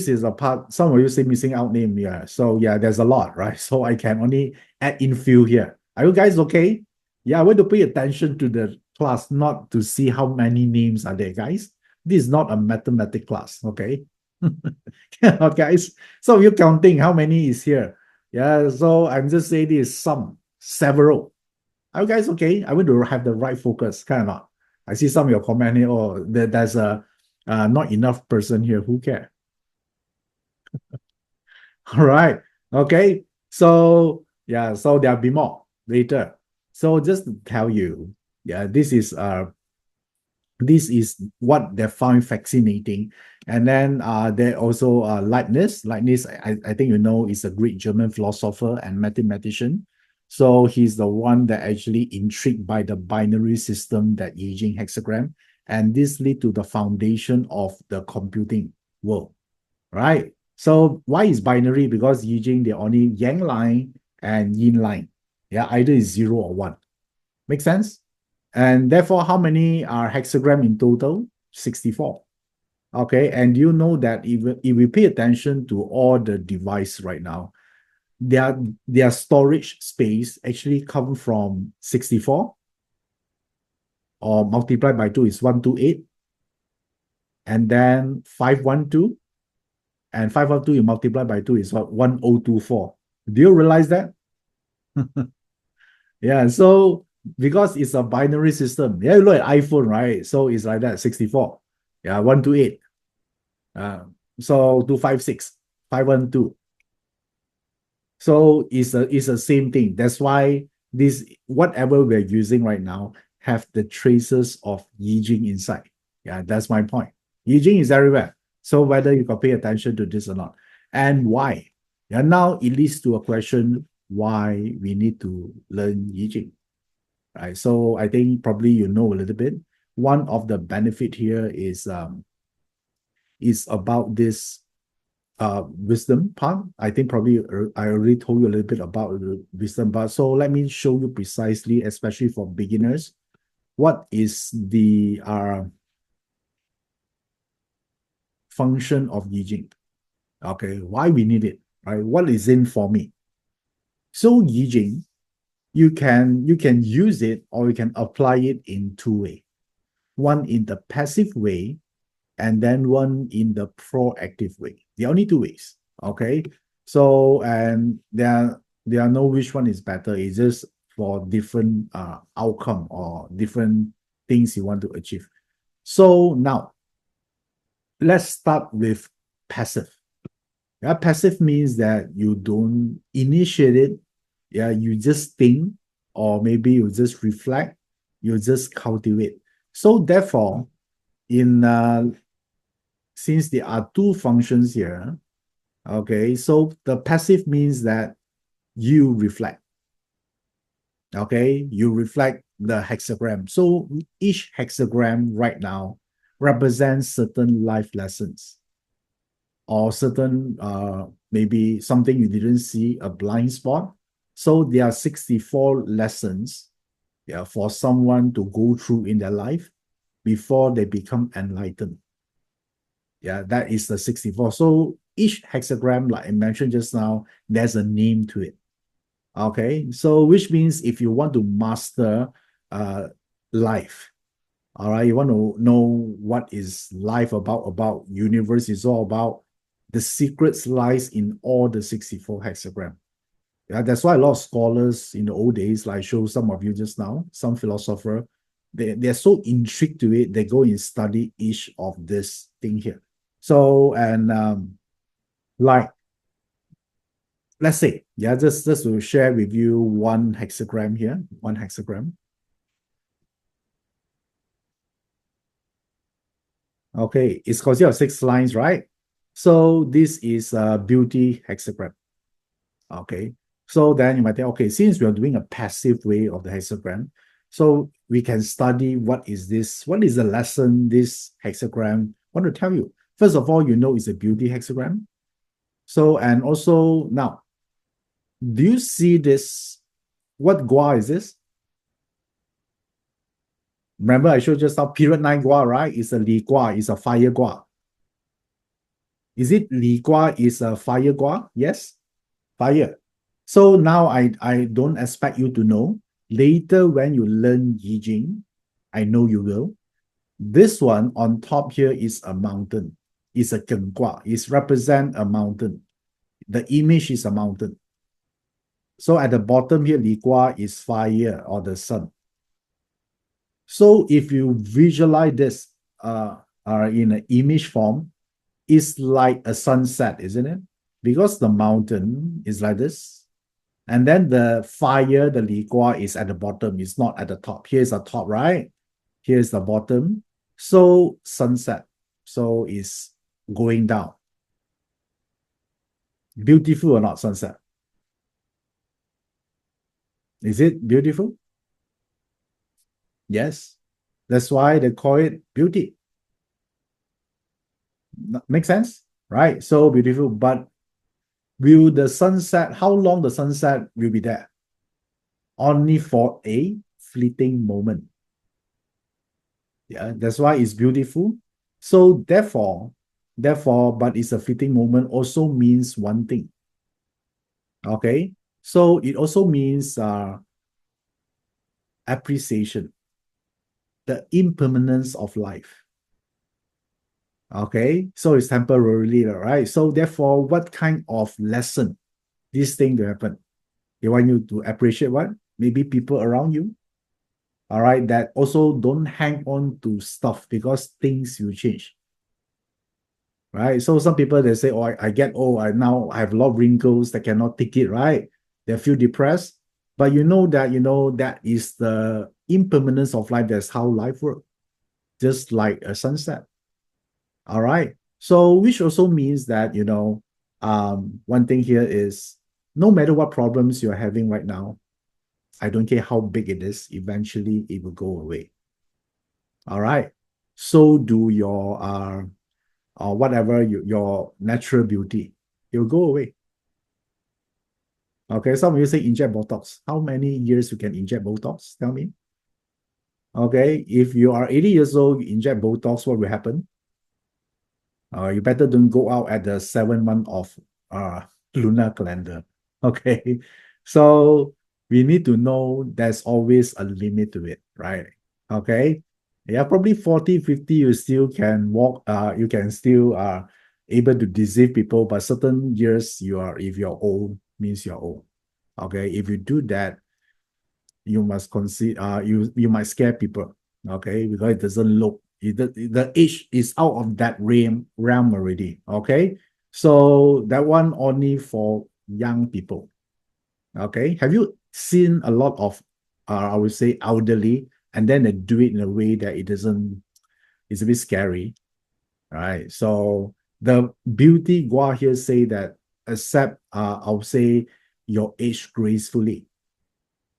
is a part. Some of you say missing out name, yeah. So yeah, there's a lot, right? So I can only add in few here. Are you guys okay? Yeah, I want to pay attention to the class, not to see how many names are there, guys. This is not a mathematics class, okay? Okay, guys. So you're counting how many is here. Yeah, so I'm just saying this several. Are you guys okay? I want to have the right focus, kind of not. I see some of your comment here. Oh, there's a not enough person here. Who care? All right. Okay. So yeah, so there'll be more later. So just to tell you, yeah, this is what they found fascinating. And then there also Leibniz. Leibniz, I think is a great German philosopher and mathematician. So he's the one that actually intrigued by the binary system that Yi Jing hexagram. And this lead to the foundation of the computing world, right? So why is binary? Because Yi Jing, they're only yang line and yin line. Yeah, either is 0 or 1. Make sense? And therefore, how many are hexagram in total? 64. Okay, and you know that if we pay attention to all the device right now, their storage space actually come from 64, or multiplied by 2 is 128, and then 512, and 512 you multiply by 2 is what? 1024. Do you realize that? Yeah, so because it's a binary system, yeah, you look at iPhone, right? So it's like that, 64. Yeah, 128. So 256, 512. So it's the same thing. That's why this whatever we're using right now have the traces of Yi Jing inside. Yeah, that's my point. Yi Jing is everywhere. So whether you can pay attention to this or not, and why? Yeah, now it leads to a question why we need to learn Yi Jing, right? So I think probably you know a little bit. One of the benefit here is about this wisdom part. I think probably I already told you a little bit about the wisdom part. So let me show you precisely, especially for beginners, what is the function of Yi Jing. Okay, why we need it, right? What is in for me? So Yi Jing, you can use it or you can apply it in two ways. One in the passive way, and then one in the proactive way. The only two ways. Okay. So and there are no which one is better. It's just for different outcome or different things you want to achieve. So now let's start with passive. Yeah, passive means that you don't initiate it. Yeah, you just think, or maybe you just reflect, you just cultivate. So therefore, in since there are two functions here, okay, so the passive means that you reflect. Okay, you reflect the hexagram. So each hexagram right now represents certain life lessons or certain maybe something you didn't see, a blind spot. So there are 64 lessons, yeah, for someone to go through in their life before they become enlightened. Yeah, that is the 64. So each hexagram, like I mentioned just now, there's a name to it. Okay, so which means if you want to master life, all right, you want to know what is life about universe is all about, the secrets lies in all the 64 hexagram. Yeah, that's why a lot of scholars in the old days, like I showed some of you just now, some philosopher, they're so intrigued to it, they go and study each of this thing here. So, and like, let's say, yeah, just to share with you one hexagram here, one hexagram. Okay, it's considered of 6 lines, right? So this is a beauty hexagram. Okay, so then you might think, okay, since we are doing a passive way of the hexagram, so we can study what is this, what is the lesson this hexagram want to tell you. First of all, you know it's a beauty hexagram. So, and also now, do you see this? What gua is this? Remember, I showed just now period 9 gua, right? It's a Li gua, it's a fire gua. Is it Li gua is a fire gua? Yes, fire. So now I don't expect you to know. Later, when you learn Yi Jing, I know you will. This one on top here is a mountain. It's a Geng gua. It represent a mountain. The image is a mountain. So at the bottom here, Li gua is fire or the sun. So if you visualize this in an image form, it's like a sunset, isn't it? Because the mountain is like this. And then the fire, the Li Gua, is at the bottom. It's not at the top. Here's the top, right? Here's the bottom. So sunset. So it's going down. Beautiful or not, sunset? Is it beautiful? Yes. That's why they call it beauty. Make sense? Right? So beautiful. But will the sunset, how long the sunset will be there? Only for a fleeting moment. Yeah, that's why it's beautiful. So therefore, but it's a fleeting moment also means one thing. Okay. So it also means appreciation, the impermanence of life. Okay. So it's temporarily, right? So therefore, what kind of lesson this thing to happen? They want you to appreciate what? Maybe people around you. All right. That also don't hang on to stuff because things will change. Right. So some people they say, oh, I get old, I have a lot of wrinkles that cannot take it, right? They feel depressed. But that is the impermanence of life. That's how life works, just like a sunset. All right. So which also means that, one thing here is no matter what problems you're having right now, I don't care how big it is, eventually it will go away. All right. So do your or whatever your natural beauty, it will go away. Okay, some of you say inject Botox. How many years you can inject Botox? Tell me. Okay, if you are 80 years old, you inject Botox, what will happen? You better don't go out at the 7 month of lunar calendar. Okay, so we need to know there's always a limit to it, right? Okay, yeah, probably 40, 50, you still can walk, you can still able to deceive people, but certain years if you're old, means you're old. Okay, if you do that, you must consider you might scare people. Okay, because it doesn't look the age is out of that realm already. Okay, so that one only for young people. Okay, have you seen a lot of I would say elderly, and then they do it in a way that it doesn't, it's a bit scary, right? So the beauty Gua here say that accept I would say your age gracefully,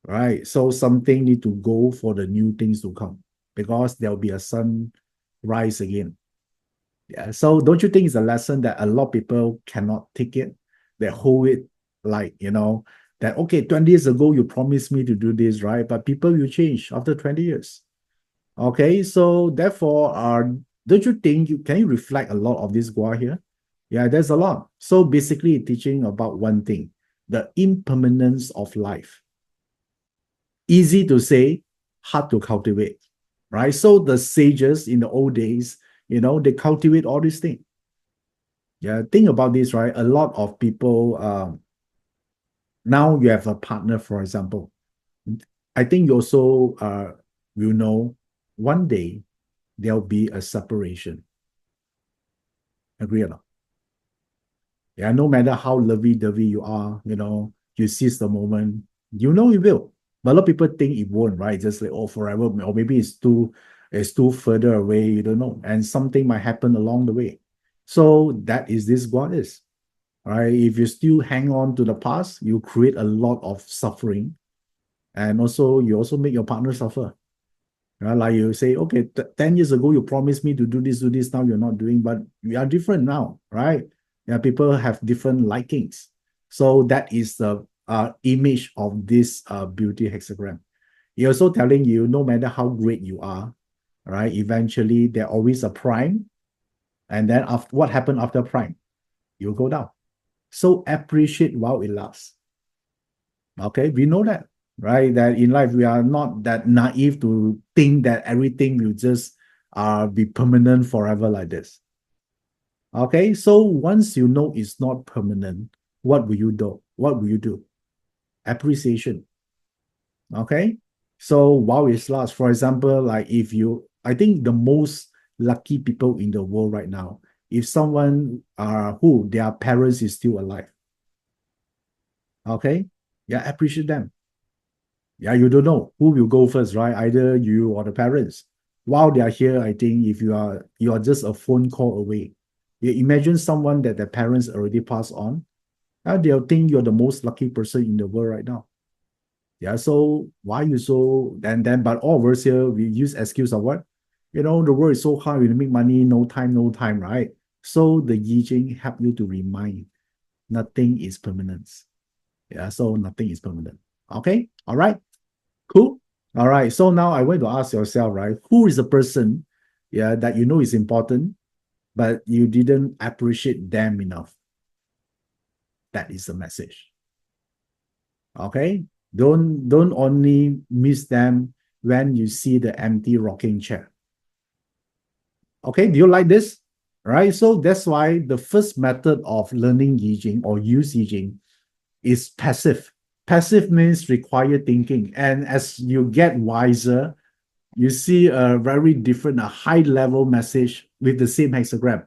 right? So something need to go for the new things to come because there'll be a sunrise again. Yeah. So don't you think it's a lesson that a lot of people cannot take it? They hold it like, that okay, 20 years ago you promised me to do this, right? But people will change after 20 years. Okay. So therefore, don't you think you can you reflect a lot of this Gua here? Yeah, there's a lot. So basically teaching about one thing, the impermanence of life. Easy to say, hard to cultivate, right? So the sages in the old days, they cultivate all these things. Yeah, think about this, right? A lot of people, now you have a partner, for example. I think you also will know one day there'll be a separation. Agree or not? Yeah, no matter how lovey-dovey you are, you seize the moment, it will. But a lot of people think it won't, right? Just like, oh, forever, or maybe it's too further away, you don't know. And something might happen along the way. So that is this what is. Right? If you still hang on to the past, you create a lot of suffering. And also you also make your partner suffer. Like you say, okay, 10 years ago, you promised me to do this, now you're not doing, but we are different now, right? Yeah, people have different likings. So that is the image of this beauty hexagram. You're also telling you, no matter how great you are, right, eventually there always a prime. And then after, what happened after prime? You go down. So appreciate while it lasts. Okay, we know that, right? That in life we are not that naive to think that everything will just be permanent forever like this. Okay, so once you know it's not permanent, what will you do? What will you do? Appreciation. Okay, so while it lasts, for example, like if you, I think the most lucky people in the world right now, if someone who their parents is still alive, okay, yeah, appreciate them. Yeah, you don't know who will go first, right? Either you or the parents. While they are here, I think if you are just a phone call away. You imagine someone that their parents already passed on, and they'll think you're the most lucky person in the world right now. Yeah, so why you so then but all of us here we use excuse of what? The world is so hard, we make money, no time, right? So the Yi Jing help you to remind nothing is permanent. Yeah, so nothing is permanent. Okay, all right, cool. All right, so now I want to ask yourself, right? Who is the person, yeah, that you know is important, but you didn't appreciate them enough? That is the message. Okay, don't only miss them when you see the empty rocking chair. Okay, do you like this? Right, so that's why the first method of learning Yi Jing or use Yi Jing is passive. Passive means require thinking, and as you get wiser, you see a very different, a high level message with the same hexagram.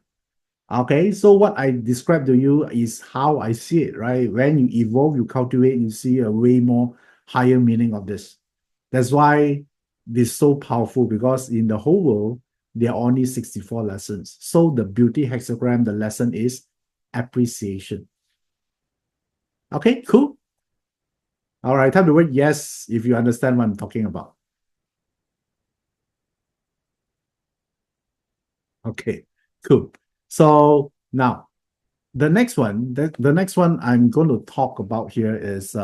Okay, so what I described to you is how I see it, right? When you evolve, you cultivate, you see a way more higher meaning of this. That's why this is so powerful, because in the whole world, there are only 64 lessons. So the beauty hexagram, the lesson is appreciation. Okay, cool. All right, time to wait yes if you understand what I'm talking about. Okay, cool. So now the next one I'm going to talk about here is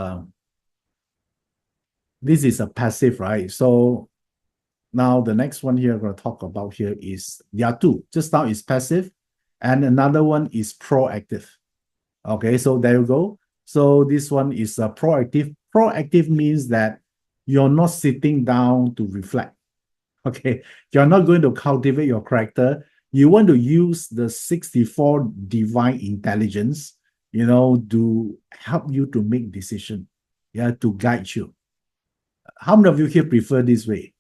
this is a passive, right? So now the next one here I'm going to talk about here is there are two. Just now is passive, and another one is proactive. Okay, so there you go. So this one is proactive. Proactive means that you're not sitting down to reflect. Okay, you're not going to cultivate your character. You want to use the 64 divine intelligence, to help you to make decision, yeah, to guide you. How many of you here prefer this way?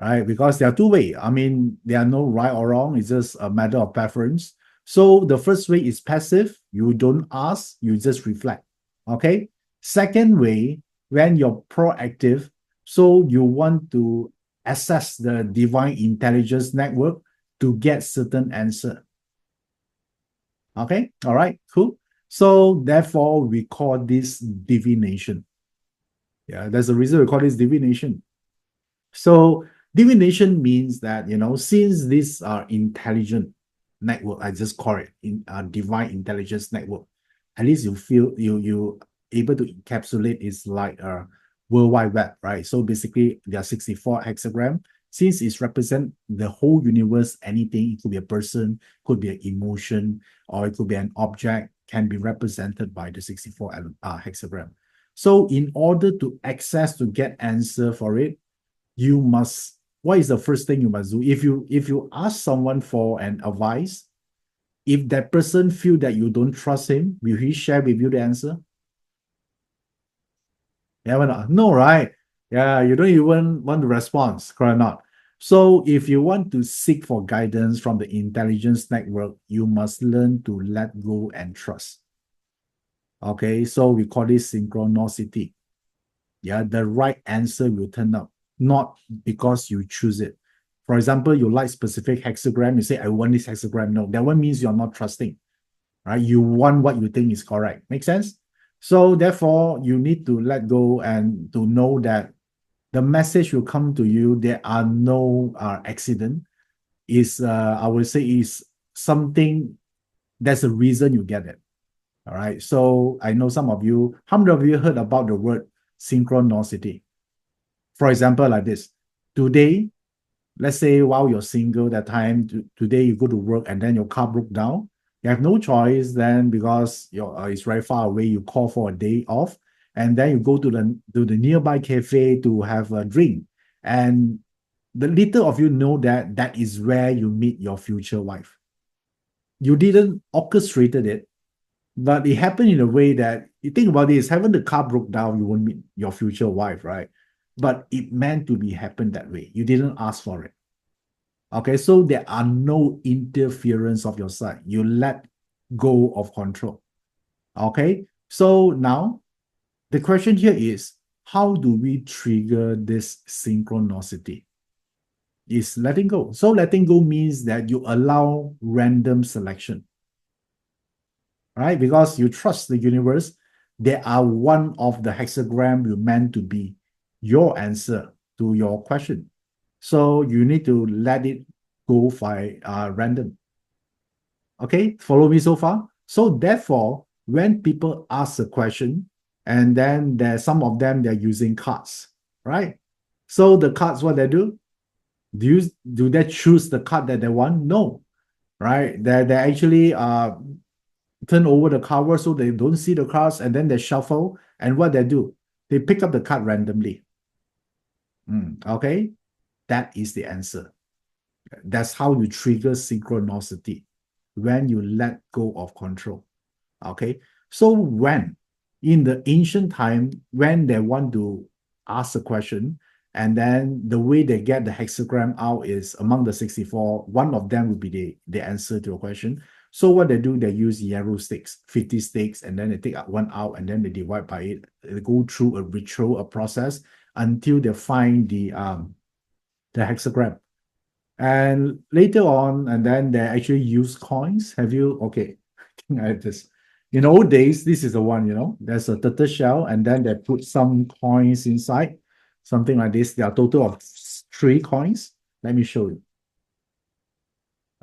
Right? Because there are two ways. I mean, there are no right or wrong. It's just a matter of preference. So the first way is passive. You don't ask, you just reflect. Okay. Second way, when you're proactive, so you want to access the divine intelligence network to get certain answer. Okay. All right. Cool. So therefore, we call this divination. Yeah, there's a reason we call this divination. So divination means that, since these are intelligent network, I just call it in divine intelligence network. At least you feel you able to encapsulate is like a World Wide Web, right? So basically there are 64 hexagram. Since it's represent the whole universe, anything, it could be a person, could be an emotion, or it could be an object, can be represented by the 64 hexagram. So in order to access to get answer for it, you must, what is the first thing you must do? If you ask someone for an advice, if that person feel that you don't trust him, will he share with you the answer? Yeah, why not? No, right? Yeah, you don't even want the response, correct or not? So if you want to seek for guidance from the intelligence network, you must learn to let go and trust. Okay, so we call this synchronicity. Yeah, the right answer will turn up, not because you choose it. For example, you like specific hexagram, you say, I want this hexagram. No, that one means you're not trusting, right? You want what you think is correct. Make sense? So therefore, you need to let go and to know that the message will come to you. There are no accident. Is I would say is something, that's the reason you get it. All right. So I know some of you, how many of you heard about the word synchronicity? For example, like this. Today, let's say while you're single, that time, today you go to work and then your car broke down. You have no choice then, because it's very far away. You call for a day off, and then you go to the nearby cafe to have a drink. And the little of you know that that is where you meet your future wife. You didn't orchestrated it, but it happened in a way that, you think about this, having the car broke down, you won't meet your future wife, right? But it meant to be happen that way. You didn't ask for it. Okay, so there are no interference of your side. You let go of control. Okay, so now the question here is, how do we trigger this synchronicity? Is letting go. So letting go means that you allow random selection, right? Because you trust the universe. they are one of the hexagram you meant to be your answer to your question. So you need to let it go by random. Okay, follow me so far? So therefore, when people ask a question, and then there's some of them they're using cards, right? So the cards, what they do? Do they choose the card that they want? No, right? They actually turn over the cover so they don't see the cards, and then they shuffle. And what they do? They pick up the card randomly. Okay, that is the answer. That's how you trigger synchronicity, when you let go of control. Okay, so when in the ancient time, when they want to ask a question, and then the way they get the hexagram out is among the 64, one of them will be the answer to a question. So what they do, they use yarrow sticks, 50 sticks, and then they take one out, and then they divide by it. They go through a ritual, a process, until they find the hexagram. And later on, and then they actually use coins. Have you, okay, I have this. In old days, this is the one, there's a turtle shell, and then they put some coins inside, something like this. There are a total of 3 coins. Let me show you.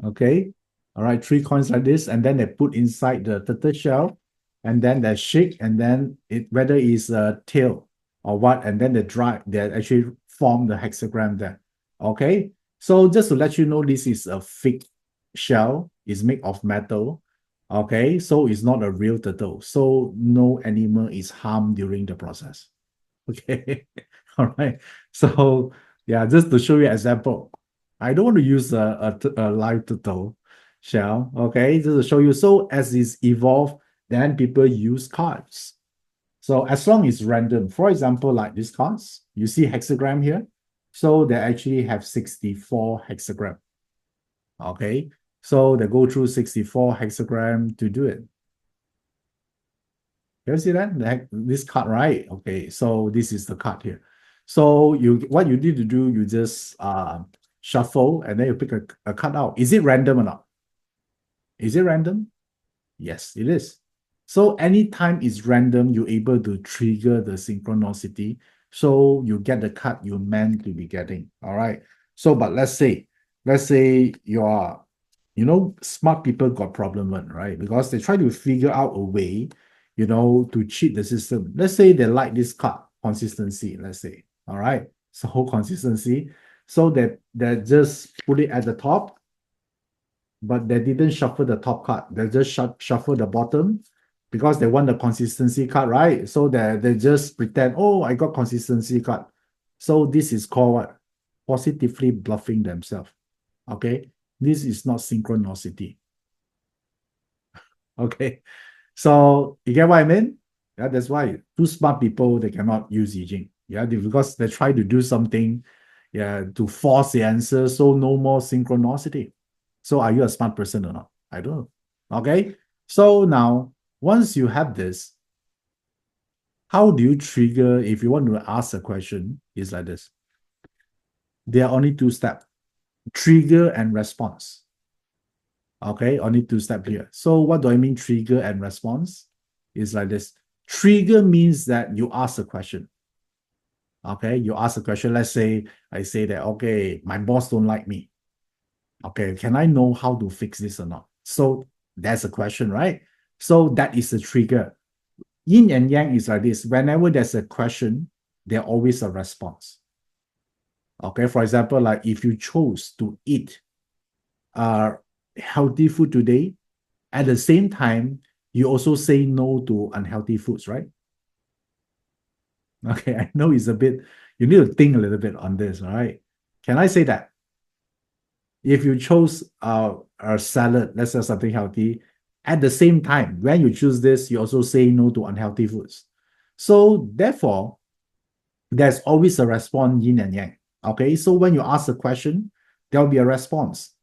Okay. All right, 3 coins like this, and then they put inside the turtle shell, and then they shake, and then whether it's a tail or what, and then they actually form the hexagram there. Okay. So just to let you know, this is a fake shell. It's made of metal. Okay, so it's not a real turtle. So no animal is harmed during the process. Okay. All right. So yeah, just to show you an example. I don't want to use a live turtle shell. Okay, just to show you. So as it's evolved, then people use cards. So as long as random, for example, like these cards, you see hexagram here. So they actually have 64 hexagram. Okay, so they go through 64 hexagram to do it. You see that? This card, right? Okay, so this is the card here. So what you need to do, you just shuffle, and then you pick a card out. Is it random or not? Is it random? Yes, it is. So anytime it's random, you're able to trigger the synchronicity. So you get the card you meant to be getting. All right. So, but let's say you are, smart people got problem one, right? Because they try to figure out a way, to cheat the system. Let's say they like this card, consistency, let's say. All right. So consistency. So they just put it at the top, but they didn't shuffle the top card. They just shuffle the bottom because they want the consistency card, right? So they just pretend, oh, I got consistency card. So this is called what? Positively bluffing themselves. Okay, this is not synchronicity. Okay, so you get what I mean? Yeah, that's why too smart people, they cannot use Yi Jing. Yeah, because they try to do something, yeah, to force the answer, so no more synchronicity. So are you a smart person or not? I don't know. Okay, so now once you have this, how do you trigger if you want to ask a question? Is like this. There are only 2 steps: trigger and response. Okay, only 2 steps here. So what do I mean trigger and response? It's like this. Trigger means that you ask a question. Okay, you ask a question. Let's say I say that, okay, my boss don't like me. Okay, can I know how to fix this or not? So that's a question, right? So that is the trigger. Yin and yang is like this. Whenever there's a question, there's always a response. Okay, for example, like if you chose to eat healthy food today, at the same time, you also say no to unhealthy foods, right? Okay, I know it's a bit, you need to think a little bit on this, all right? Can I say that? If you chose a salad, let's say something healthy, at the same time, when you choose this, you also say no to unhealthy foods. So therefore, there's always a response, yin and yang. Okay, so when you ask a question, there'll be a response.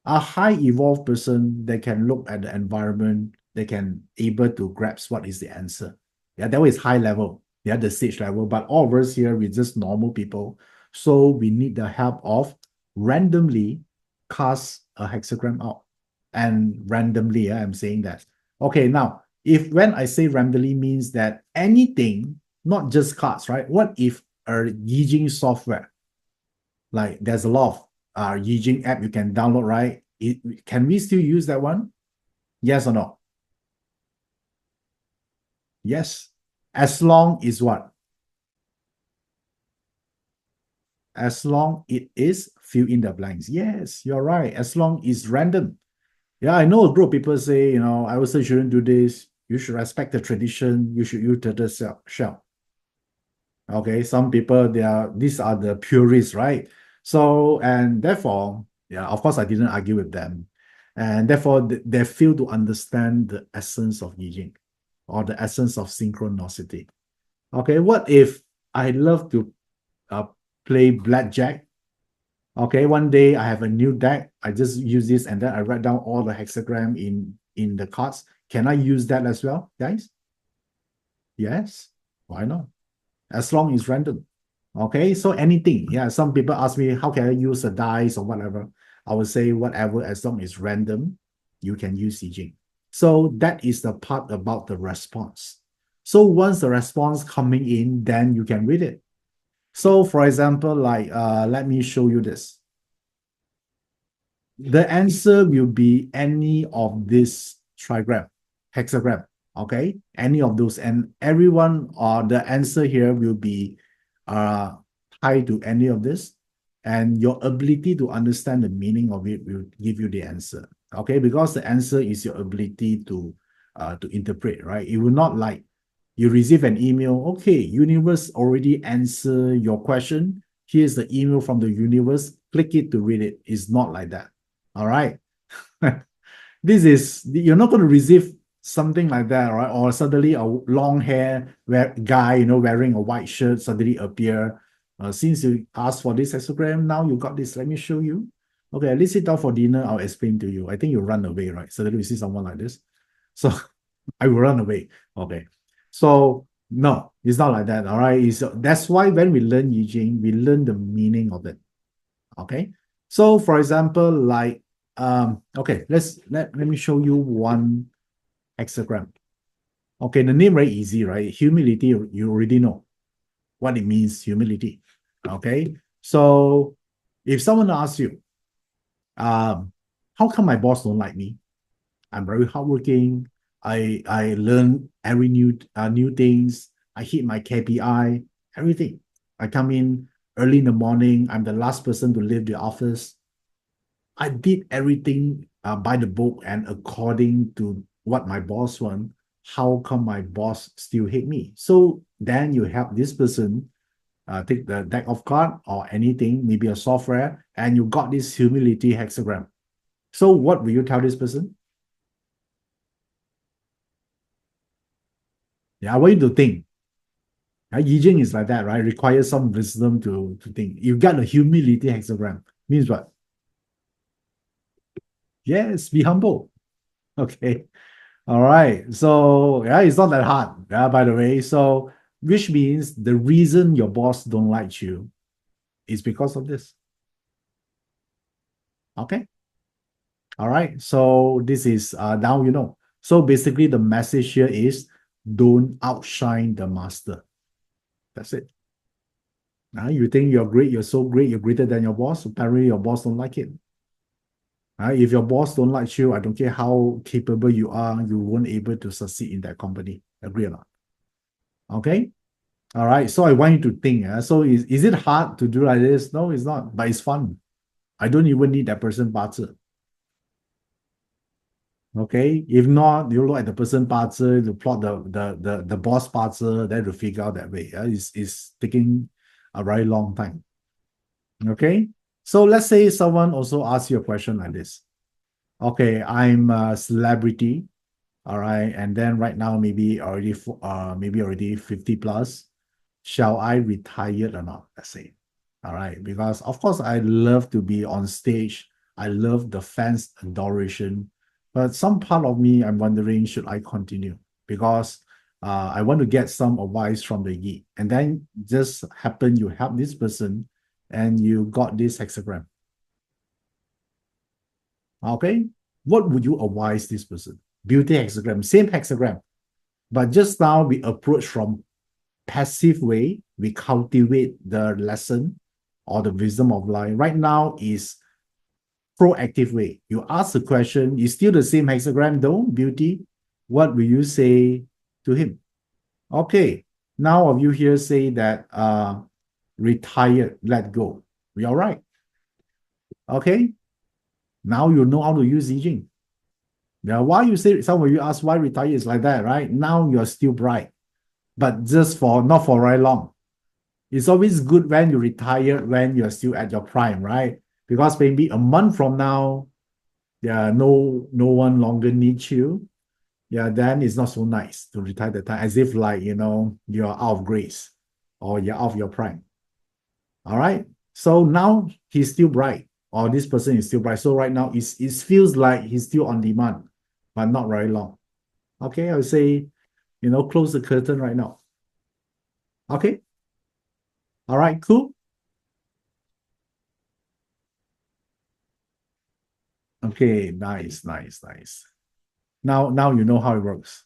A high evolved person, they can look at the environment, they can able to grasp what is the answer. Yeah, that is high level. Yeah, the stage level. But all of us here, we're just normal people. So we need the help of randomly cast a hexagram out. And randomly, I'm saying that. Okay, now if when I say randomly means that anything, not just cards, right? What if a Yi Jing software, like there's a lot of Yi Jing app you can download, right? Can we still use that one? Yes or no? Yes. As long as what? As long it is fill in the blanks. Yes, you're right. As long it's random. Yeah, I know a group of people say, I also shouldn't do this. You should respect the tradition. You should use the shell. Okay, some people these are the purists, right? So and therefore, yeah, of course I didn't argue with them. And therefore they fail to understand the essence of Yi Jing or the essence of synchronicity. Okay, what if I love to uh, play blackjack? Okay, one day I have a new deck. I just use this and then I write down all the hexagram in the cards. Can I use that as well, guys? Yes. Why not? As long as random. Okay, so anything. Yeah, some people ask me, how can I use a dice or whatever? I would say whatever, as long as random, you can use Yi Jing. So that is the part about the response. So once the response coming in, then you can read it. So for example, like let me show you this. The answer will be any of this trigram, hexagram, okay? Any of those, and everyone or the answer here will be tied to any of this, and your ability to understand the meaning of it will give you the answer, okay? Because the answer is your ability to interpret, right? It will not like you receive an email, okay, universe already answer your question. Here's the email from the universe. Click it to read it. It's not like that. All right. You're not going to receive something like that, right? Or suddenly a long hair guy, wearing a white shirt suddenly appear. Since you asked for this hexagram, now you got this. Let me show you. Okay, let's sit down for dinner. I'll explain to you. I think you run away, right? Suddenly we see someone like this. So I will run away. Okay. So no, it's not like that. All right. That's why when we learn Yi Jing, we learn the meaning of it. Okay. So for example, like okay, let me show you one hexagram. Okay, the name very easy, right? Humility, you already know what it means, humility. Okay. So if someone asks you, how come my boss don't like me? I'm very hardworking. I learn every new things. I hit my KPI, everything. I come in early in the morning. I'm the last person to leave the office. I did everything by the book and according to what my boss want. How come my boss still hate me? So then you help this person take the deck of card or anything, maybe a software, and you got this humility hexagram. So what will you tell this person? Yeah, I want you to think. Yi Jing is like that, right? Requires some wisdom to think. You got a humility hexagram. Means what? Yes, be humble. Okay. All right. So yeah, it's not that hard. Yeah, by the way. So which means the reason your boss don't like you is because of this. Okay. All right. So this is now you know. So basically the message here is don't outshine the master. That's it. Now you think you're great, you're so great, you're greater than your boss. Apparently your boss don't like it. If your boss don't like you, I don't care how capable you are, you won't able to succeed in that company. Agree or not? Okay. All right. So I want you to think. So is it hard to do like this? No, it's not, but it's fun. I don't even need that person parts. Okay. If not, you look at the person parts, you plot the boss parts, then you figure out that way. It's taking a very long time. Okay. So let's say someone also asks you a question like this. Okay, I'm a celebrity. All right. And then right now, maybe already 50 plus. Shall I retire or not? Let's say. All right. Because of course I love to be on stage. I love the fans' adoration. But some part of me, I'm wondering, should I continue? Because I want to get some advice from the Yi. And then just happen you help this person and you got this hexagram. Okay. What would you advise this person? Beauty hexagram, same hexagram. But just now we approach from passive way, we cultivate the lesson or the wisdom of life. Right now is proactive way. You ask the question, is still the same hexagram though, beauty? What will you say to him? Okay, now of you here say that retired, let go. We all right. Okay, now you know how to use Yi Jing. Now, why you say, some of you ask why retire is like that, right? Now you're still bright, but just for not for very long. It's always good when you retire when you're still at your prime, right? Because maybe a month from now, yeah, no one longer needs you. Yeah, then it's not so nice to retire the time as if like you're out of grace or you're out of your prime. All right. So now he's still bright, or this person is still bright. So right now it feels like he's still on demand, but not very long. Okay, I would say, close the curtain right now. Okay. All right, cool. Okay, nice, nice, nice. Now you know how it works.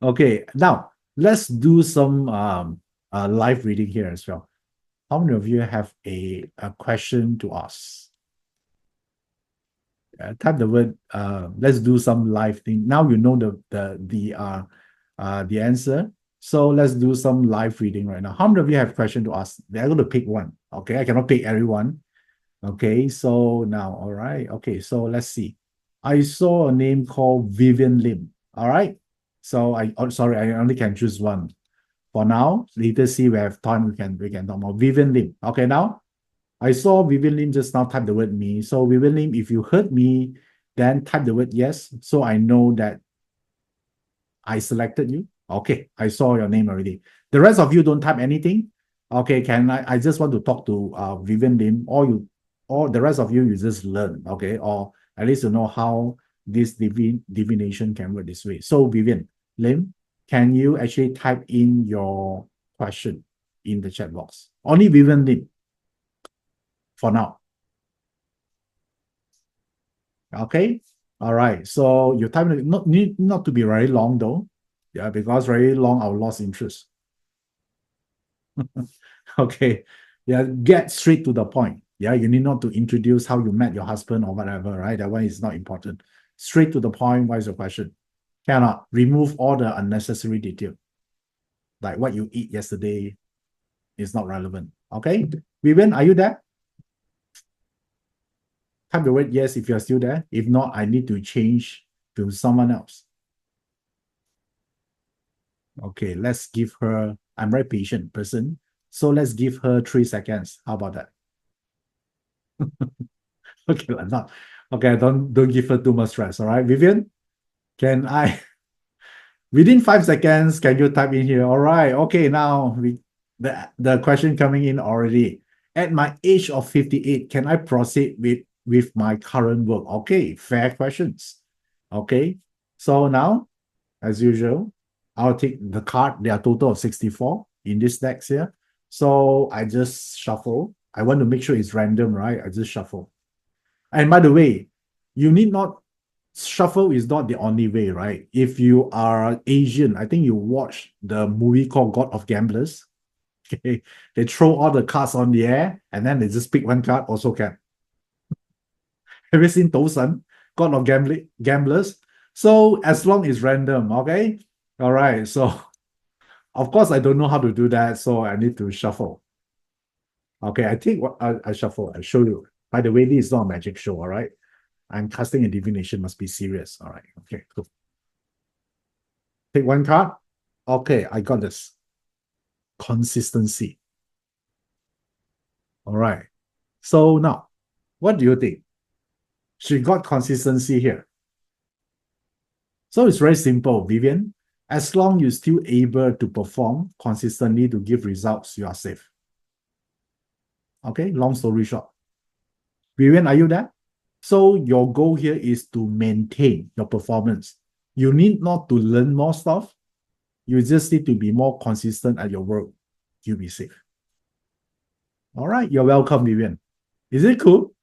Okay, now let's do some live reading here as well. How many of you have a question to ask? Type the word. Let's do some live thing. Now you know the answer. So let's do some live reading right now. How many of you have question to ask? They're going to pick one. Okay, I cannot pick everyone. Okay, so now, all right. Okay, so let's see. I saw a name called Vivian Lim. All right. So sorry, I only can choose one. For now, later see we have time, we can talk more. Vivian Lim. Okay, now I saw Vivian Lim just now type the word me. So Vivian Lim, if you heard me, then type the word yes. So I know that I selected you. Okay, I saw your name already. The rest of you don't type anything. Okay, I just want to talk to Vivian Lim, or the rest of you just learn, okay, or at least you know how this divination can work this way. So Vivian Lim, can you actually type in your question in the chat box? Only Vivian Lim for now. Okay. All right. So your time need not to be very long though. Yeah, because very long I'll lost interest. Okay. Yeah, get straight to the point. Yeah, you need not to introduce how you met your husband or whatever, right? That one is not important. Straight to the point. What is your question? Cannot remove all the unnecessary detail. Like what you eat yesterday is not relevant. Okay. Vivian, are you there? Type the word yes if you're still there. If not, I need to change to someone else. Okay, let's give her, I'm very patient person. So let's give her 3 seconds. How about that? Okay, not. Okay, don't give her too much stress. All right, Vivian, can I within 5 seconds, can you type in here? All right. Okay, now the question coming in already. At my age of 58, can I proceed with my current work? Okay, fair questions. Okay. So now, as usual, I'll take the card. There are a total of 64 in this deck here. So I just shuffle. I want to make sure it's random, right? I just shuffle. And by the way, you need not shuffle is not the only way, right? If you are Asian, I think you watch the movie called God of Gamblers. Okay, they throw all the cards on the air and then they just pick one card, also can. Have you seen Tosan, God of Gamblers? So as long as random, okay? All right. So of course I don't know how to do that, so I need to shuffle. Okay, I think what I shuffle. I show you. By the way, this is not a magic show, all right? I'm casting a divination, must be serious. All right. Okay, cool. Take one card. Okay, I got this. Consistency. All right. So now, what do you think? She got consistency here. So it's very simple, Vivian. As long you're still able to perform consistently to give results, you are safe. Okay, long story short. Vivian, are you there? So your goal here is to maintain your performance. You need not to learn more stuff. You just need to be more consistent at your work. You'll be safe. All right, you're welcome, Vivian. Is it cool?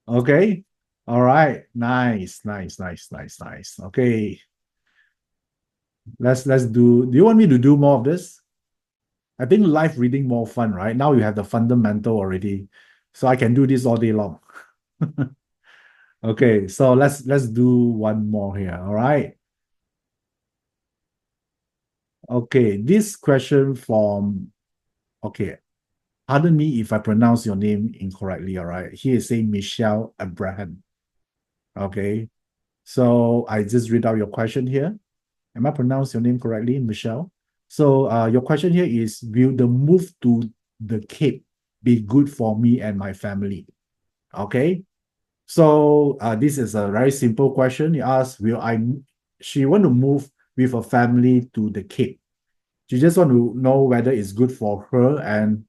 Okay. All right. Nice, nice, nice, nice, nice. Okay. Let's do you want me to do more of this? I think live reading more fun, right? Now you have the fundamental already. So I can do this all day long. Okay, so let's do one more here. All right. Okay, this question from okay. Pardon me if I pronounce your name incorrectly. All right. He is saying Michelle Abraham. Okay. So I just read out your question here. Am I pronouncing your name correctly, Michelle? So your question here is, will the move to the Cape be good for me and my family? Okay. So this is a very simple question. You ask, she want to move with a family to the Cape. She just want to know whether it's good for her and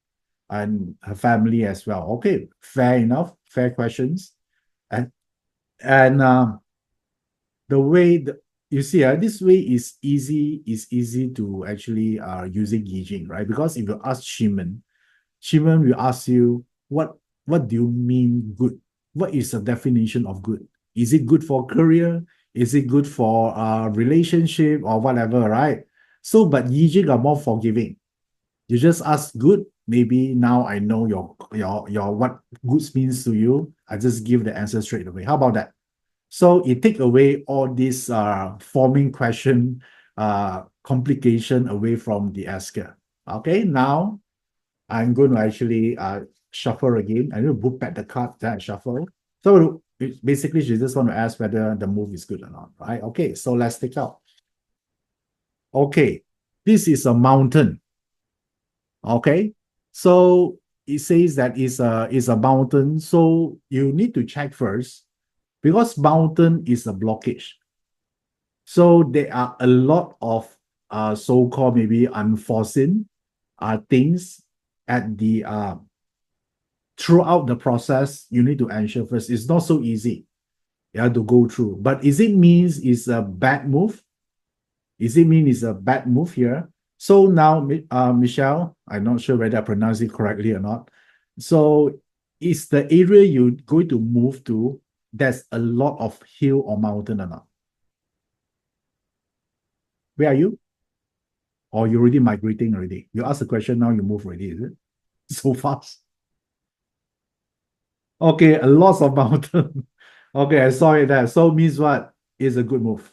her family as well. Okay, fair enough, fair questions. And and the way you see, this way is easy to actually using Yi Jing, right? Because if you ask Shimon will ask you what do you mean good? What is the definition of good? Is it good for career? Is it good for relationship or whatever, right? So, but Yi Jing are more forgiving. You just ask good. Maybe now I know your what good means to you. I just give the answer straight away. How about that? So it take away all this forming question complication away from the asker. Okay, now I'm going to actually shuffle again. I need to book back the card, then I shuffle. So basically, she just want to ask whether the move is good or not, right? Okay, so let's take out. Okay, this is a mountain. Okay, so it says that is a mountain. So you need to check first because mountain is a blockage. So there are a lot of so-called maybe unforeseen things at the throughout the process. You need to ensure first. It's not so easy, yeah, to go through. But is it means it's a bad move? Is it mean it's a bad move here? So now, Michelle, I'm not sure whether I pronounce it correctly or not. So is the area you're going to move to, there's a lot of hill or mountain or not? Where are you? Or you're already migrating already? You ask the question, now you move already, is it? So fast. Okay, a lot of mountain. Okay, I saw it there. So means what? Is a good move.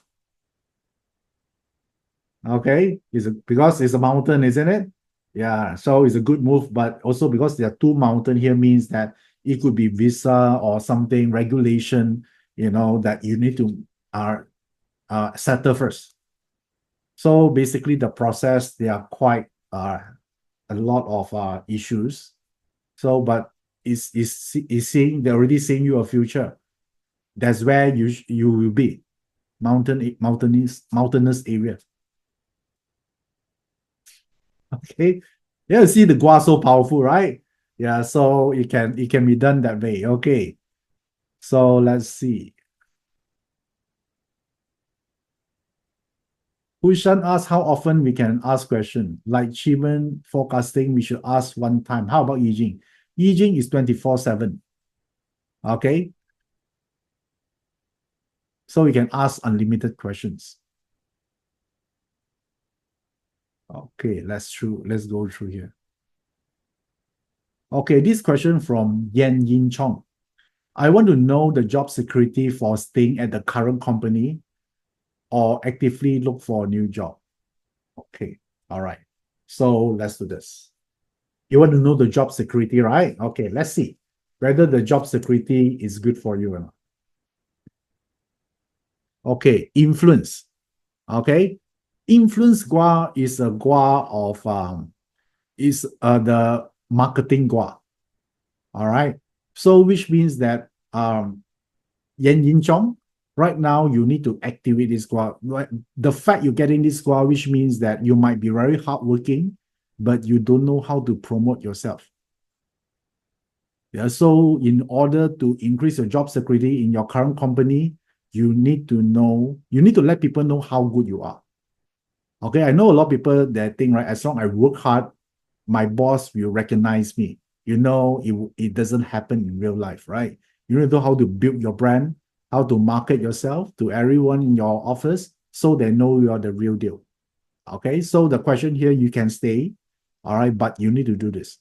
Okay, because it's a mountain, isn't it? Yeah, so it's a good move, but also because there are two mountain here means that it could be visa or something regulation, that you need to settle first. So basically, the process there are quite a lot of issues. So, but is seeing they're already seeing you a future. That's where you will be, mountainous area. Okay. Yeah, see the gua so powerful, right? Yeah, so it can be done that way. Okay. So let's see. Hushan asked how often we can ask question. Like achievement forecasting, we should ask one time. How about Yi Jing? Yi Jing is 24/7. Okay. So we can ask unlimited questions. Okay, let's go through here. Okay, this question from Yan Yin Chong. I want to know the job security for staying at the current company or actively look for a new job. Okay, all right. So let's do this. You want to know the job security, right? Okay, let's see whether the job security is good for you or not. Okay, influence. Okay, influence gua is a gua of is the marketing gua. All right. So which means that Yan Yin Chong, right now you need to activate this gua. The fact you're getting this gua, which means that you might be very hardworking, but you don't know how to promote yourself. Yeah, so in order to increase your job security in your current company, you need to let people know how good you are. Okay, I know a lot of people that think, right, as long as I work hard, my boss will recognize me. It doesn't happen in real life, right? You need to know how to build your brand, how to market yourself to everyone in your office so they know you're the real deal. Okay, so the question here, you can stay, all right, but you need to do this.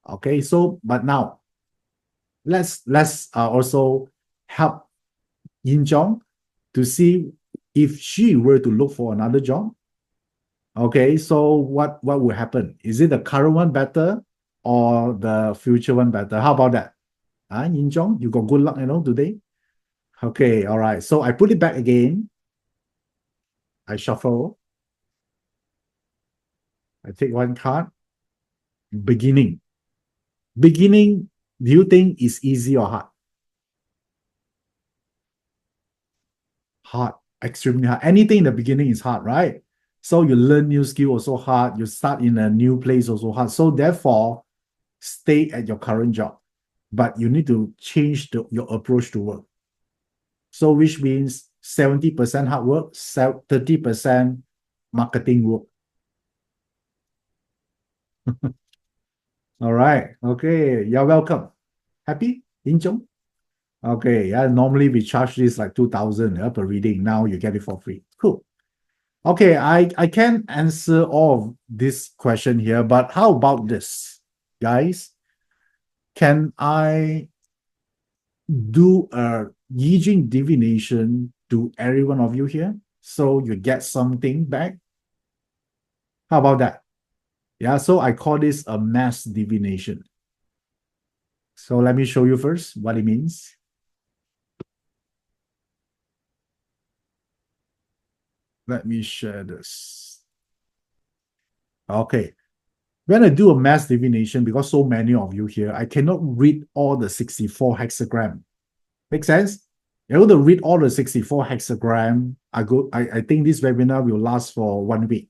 Okay, so but now let's also help Yin Jong to see if she were to look for another job. Okay, so what will happen? Is it the current one better or the future one better? How about that? Yin Jong, you got good luck, today. Okay, all right. So I put it back again. I shuffle. I take one card. Beginning. Beginning, do you think is easy or hard? Hard, extremely hard. Anything in the beginning is hard, right? So you learn new skill also hard. You start in a new place also hard. So therefore, stay at your current job, but you need to change your approach to work. So which means 70% hard work, 30% marketing work. All right. Okay. You're welcome. Happy, Inchong? Okay. Yeah. Normally we charge this like 2,000 per reading. Now you get it for free. Cool. Okay. I can't answer all of this question here, but how about this, guys? Can I do a Yi Jing divination to every one of you here so you get something back? How about that? Yeah. So I call this a mass divination. So let me show you first what it means. Let me share this. Okay. When I do a mass divination, because so many of you here, I cannot read all the 64 hexagram. Make sense? In order to read all the 64 hexagram, I think this webinar will last for 1 week.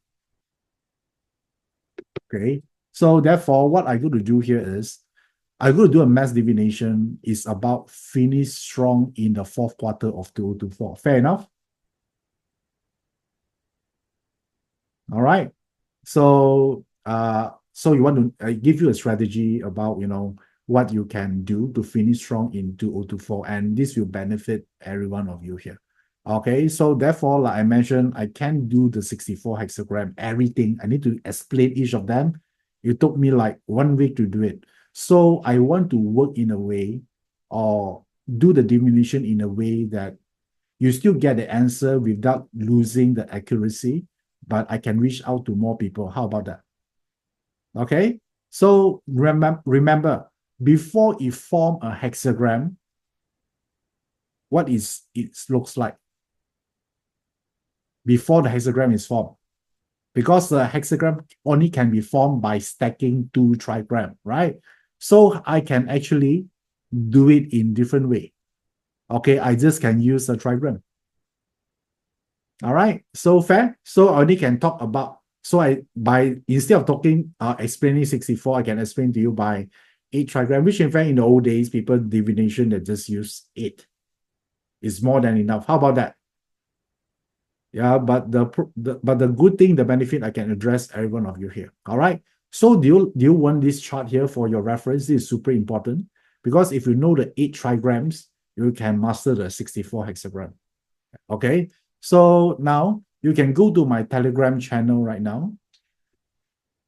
Okay. So therefore, what I go to do here is I go to do a mass divination is about finish strong in the fourth quarter of 2024. Fair enough? All right. So you want to give you a strategy about what you can do to finish strong in 2024, and this will benefit every one of you here. Okay, so therefore, like I mentioned, I can't do the 64 hexagram, everything. I need to explain each of them. It took me like 1 week to do it. So I want to work in a way or do the diminution in a way that you still get the answer without losing the accuracy, but I can reach out to more people. How about that? Okay. So remember, before you form a hexagram, what is it looks like before the hexagram is formed? Because the hexagram only can be formed by stacking 2 trigrams, right? So I can actually do it in different way. Okay, I just can use a trigram. All right, so fair. So I only can talk about, so instead of talking explaining 64, I can explain to you by 8 trigram, which in fact in the old days people divination that just use 8. It's more than enough. How about that? Yeah, but the good thing, the benefit, I can address every one of you here. All right. So do you want this chart here for your reference? This is super important because if you know the 8 trigrams, you can master the 64 hexagram. Okay. So now you can go to my Telegram channel right now.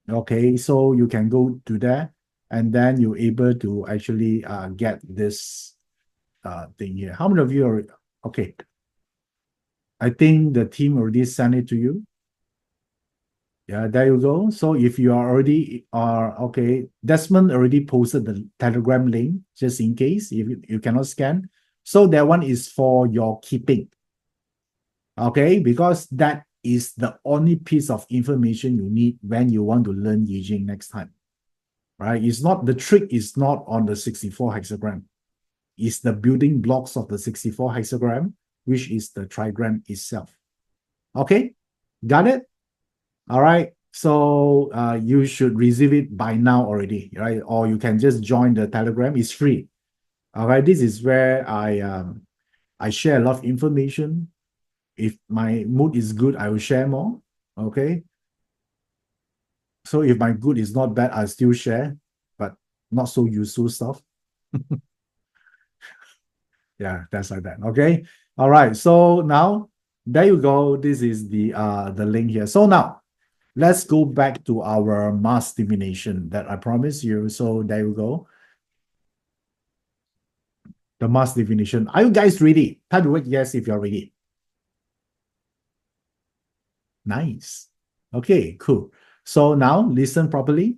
Okay, so you can go to there and then you're able to actually get this thing here. How many of you are okay? I think the team already sent it to you. Yeah, there you go. So if you are already okay, Desmond already posted the Telegram link just in case if you cannot scan. So that one is for your keeping. Okay, because that is the only piece of information you need when you want to learn Yi Jing next time. Right? It's not, the trick is not on the 64 hexagram. It's the building blocks of the 64 hexagram, which is the trigram itself. Okay, got it? All right. So you should receive it by now already, right? Or you can just join the Telegram. It's free. All right. This is where I share a lot of information. If my mood is good, I will share more. Okay. So if my good is not bad, I'll still share, but not so useful stuff. Yeah, that's like that. Okay. All right. So now there you go. This is the link here. So now let's go back to our mass divination that I promised you. So there you go. The mass divination. Are you guys ready? Type the word yes if you're ready. Nice. Okay, cool. So now listen properly.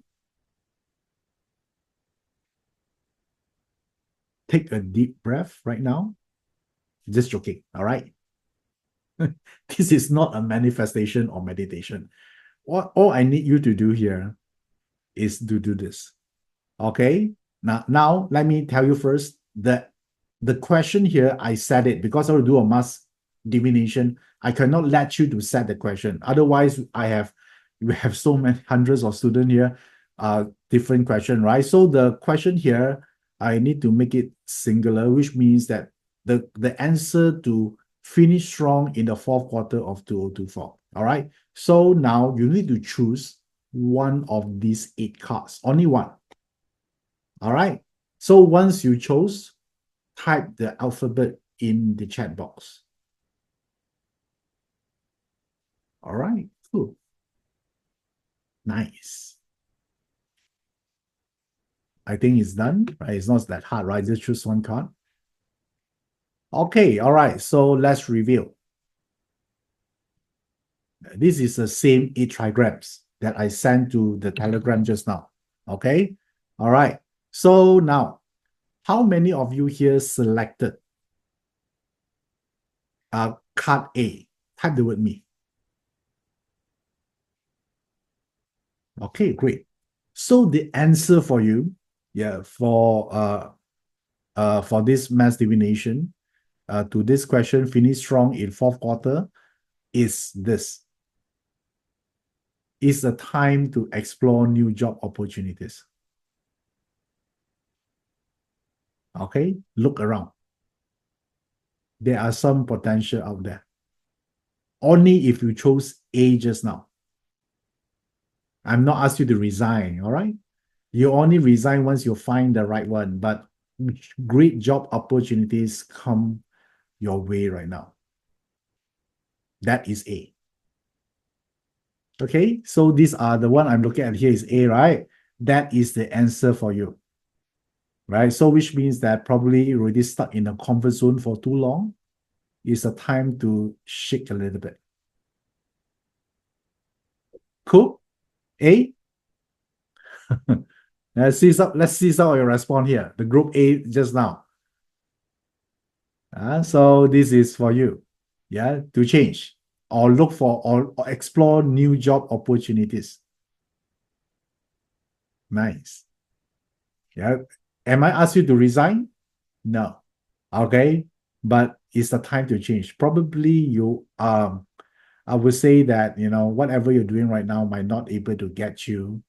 Take a deep breath right now. Just joking. All right. This is not a manifestation or meditation. All I need you to do here is to do this. Okay. Now let me tell you first that the question here, I said it because I will do a mass divination. I cannot let you to set the question. Otherwise, we have so many hundreds of students here, different question, right? So the question here, I need to make it singular, which means that the answer to finish strong in the fourth quarter of 2024. All right. So now you need to choose one of these 8 cards, only one. All right. So once you chose, type the alphabet in the chat box. All right. Cool. Nice. I think it's done. Right? It's not that hard, right? Just choose one card. Okay. All right. So let's review. This is the same 8 trigrams that I sent to the Telegram just now. Okay. All right. So now, how many of you here selected card A? Type the word me. Okay, great. So the answer for you, yeah, for this mass divination, to this question, finish strong in fourth quarter, is this. It's the time to explore new job opportunities. Okay, look around. There are some potential out there. Only if you chose A just now. I'm not asking you to resign, all right? You only resign once you find the right one, but great job opportunities come your way right now. That is A. Okay, so these are the one I'm looking at here is A, right? That is the answer for you, right? So which means that probably you're already stuck in a comfort zone for too long. It's a time to shake a little bit. Cool. A. Let's see some of your response here. The group A just now. So this is for you. Yeah, to change or look for or explore new job opportunities. Nice. Yeah. Am I asked you to resign? No. Okay. But it's the time to change. Probably I would say that whatever you're doing right now might not able to get you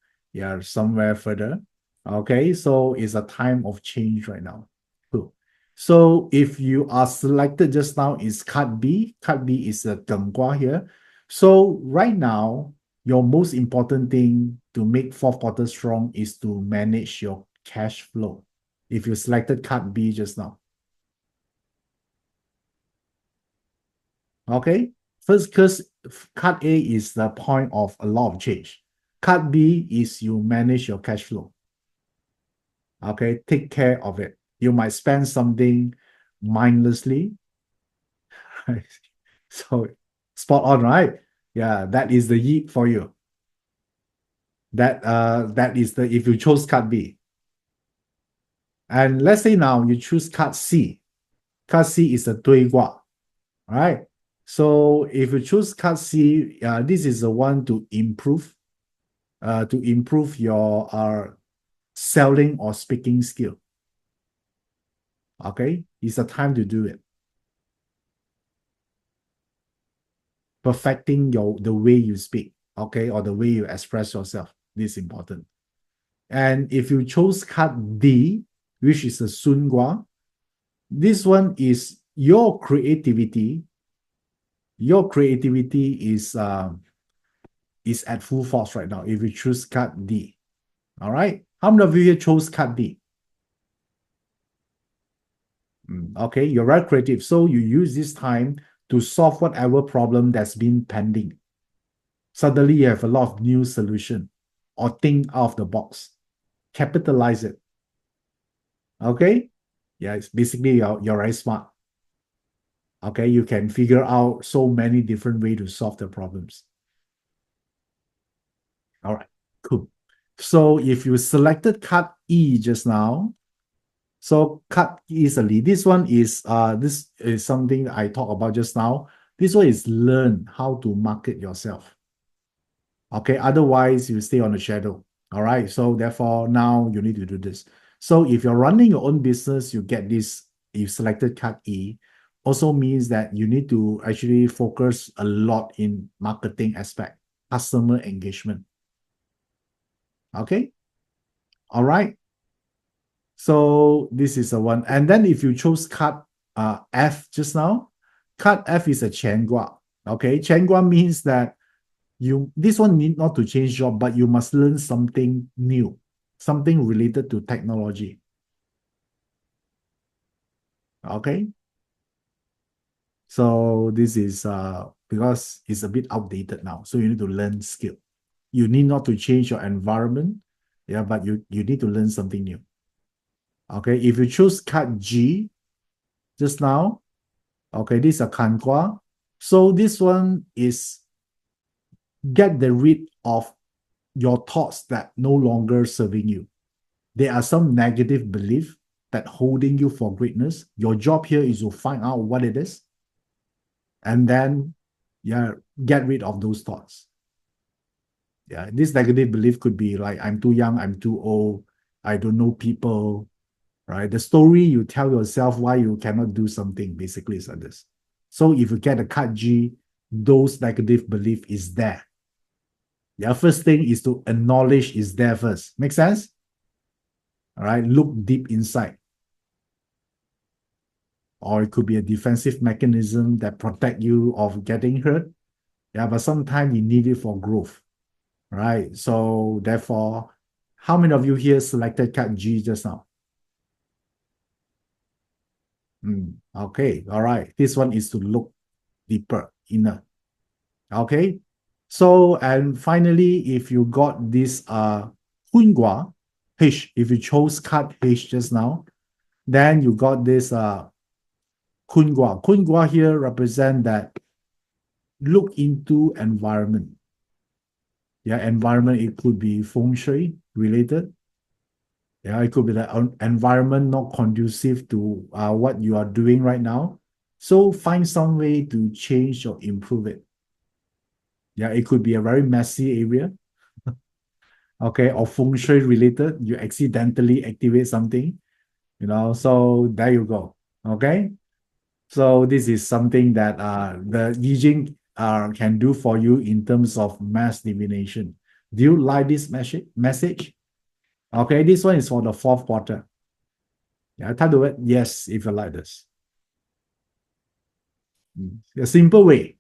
somewhere further. Okay, so it's a time of change right now. Cool. So if you are selected just now is card B. Card B is a Genggua here. So right now, your most important thing to make fourth quarter strong is to manage your cash flow. If you selected card B just now. Okay. First, because card A is the point of a lot of change. Card B is you manage your cash flow. Okay, take care of it. You might spend something mindlessly. So spot on, right? Yeah, that is the Yi for you. That is the if you chose card B. And let's say now you choose card C. Card C is a 对卦, right? So if you choose card C, this is the one to improve your selling or speaking skill. Okay, it's the time to do it. Perfecting the way you speak, okay, or the way you express yourself. This is important. And if you chose card D, which is a Sun Gua, this one is your creativity. Your creativity is at full force right now if you choose card D. All right. How many of you here chose card D? Okay, you're very creative. So you use this time to solve whatever problem that's been pending. Suddenly you have a lot of new solution or think out of the box. Capitalize it. Okay? Yeah, it's basically you're very smart. Okay, you can figure out so many different ways to solve the problems. All right, cool. So if you selected card E just now, so cut easily. This is something I talked about just now. This one is learn how to market yourself. Okay, otherwise you stay on the shadow. All right. So therefore now you need to do this. So if you're running your own business, you get this, you selected card E, also means that you need to actually focus a lot in marketing aspect, customer engagement. Okay. All right. So this is the one. And then if you chose card F just now, card F is a Chen Gua. Okay, Chen Gua means that this one need not to change job, but you must learn something new, something related to technology. Okay. So this is because it's a bit outdated now. So you need to learn skill. You need not to change your environment. Yeah, but you need to learn something new. Okay. If you choose card G just now, okay, this is a Kanqua. So this one is get the rid of your thoughts that no longer serving you. There are some negative belief that holding you for greatness. Your job here is to find out what it is, and then yeah, get rid of those thoughts. Yeah, this negative belief could be like I'm too young, I'm too old, I don't know people, right? The story you tell yourself why you cannot do something basically is like this. So if you get a card G, those negative belief is there. The first thing is to acknowledge is there first. Make sense? All right. Look deep inside. Or it could be a defensive mechanism that protect you of getting hurt. Yeah, but sometimes you need it for growth. Right. So therefore, how many of you here selected card G just now? Okay. All right. This one is to look deeper, inner. Okay. So, and finally, if you got this Hunhua H, if you chose card H just now, then you got this Hunhua. Hunhua here represent that look into environment. Yeah, environment, it could be feng shui related. Yeah, it could be the environment not conducive to what you are doing right now. So find some way to change or improve it. Yeah, it could be a very messy area. Okay, or feng shui related, you accidentally activate something, so there you go. Okay, so this is something that the Yi Jing can do for you in terms of mass divination. Do you like this message? Okay, this one is for the fourth quarter. Yeah, type the word yes if you like this. A simple way,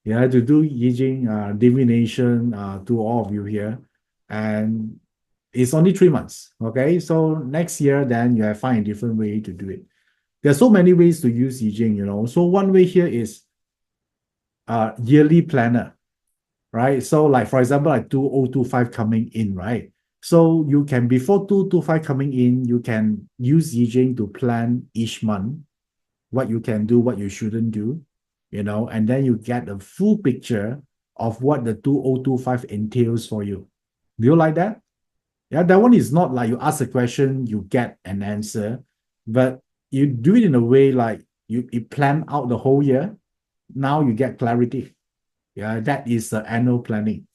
yeah, to do Yi Jing divination to all of you here, and it's only 3 months. Okay, so next year then you have find a different way to do it. There's so many ways to use Yi Jing, So one way here is yearly planner, right? So like for example, like 2025 coming in, right? So you can before 2025 coming in, you can use Yi Jing to plan each month what you can do, what you shouldn't do, and then you get a full picture of what the 2025 entails for you. Do you like that? Yeah, that one is not like you ask a question, you get an answer, but you do it in a way like you plan out the whole year. Now you get clarity. Yeah, that is annual planning.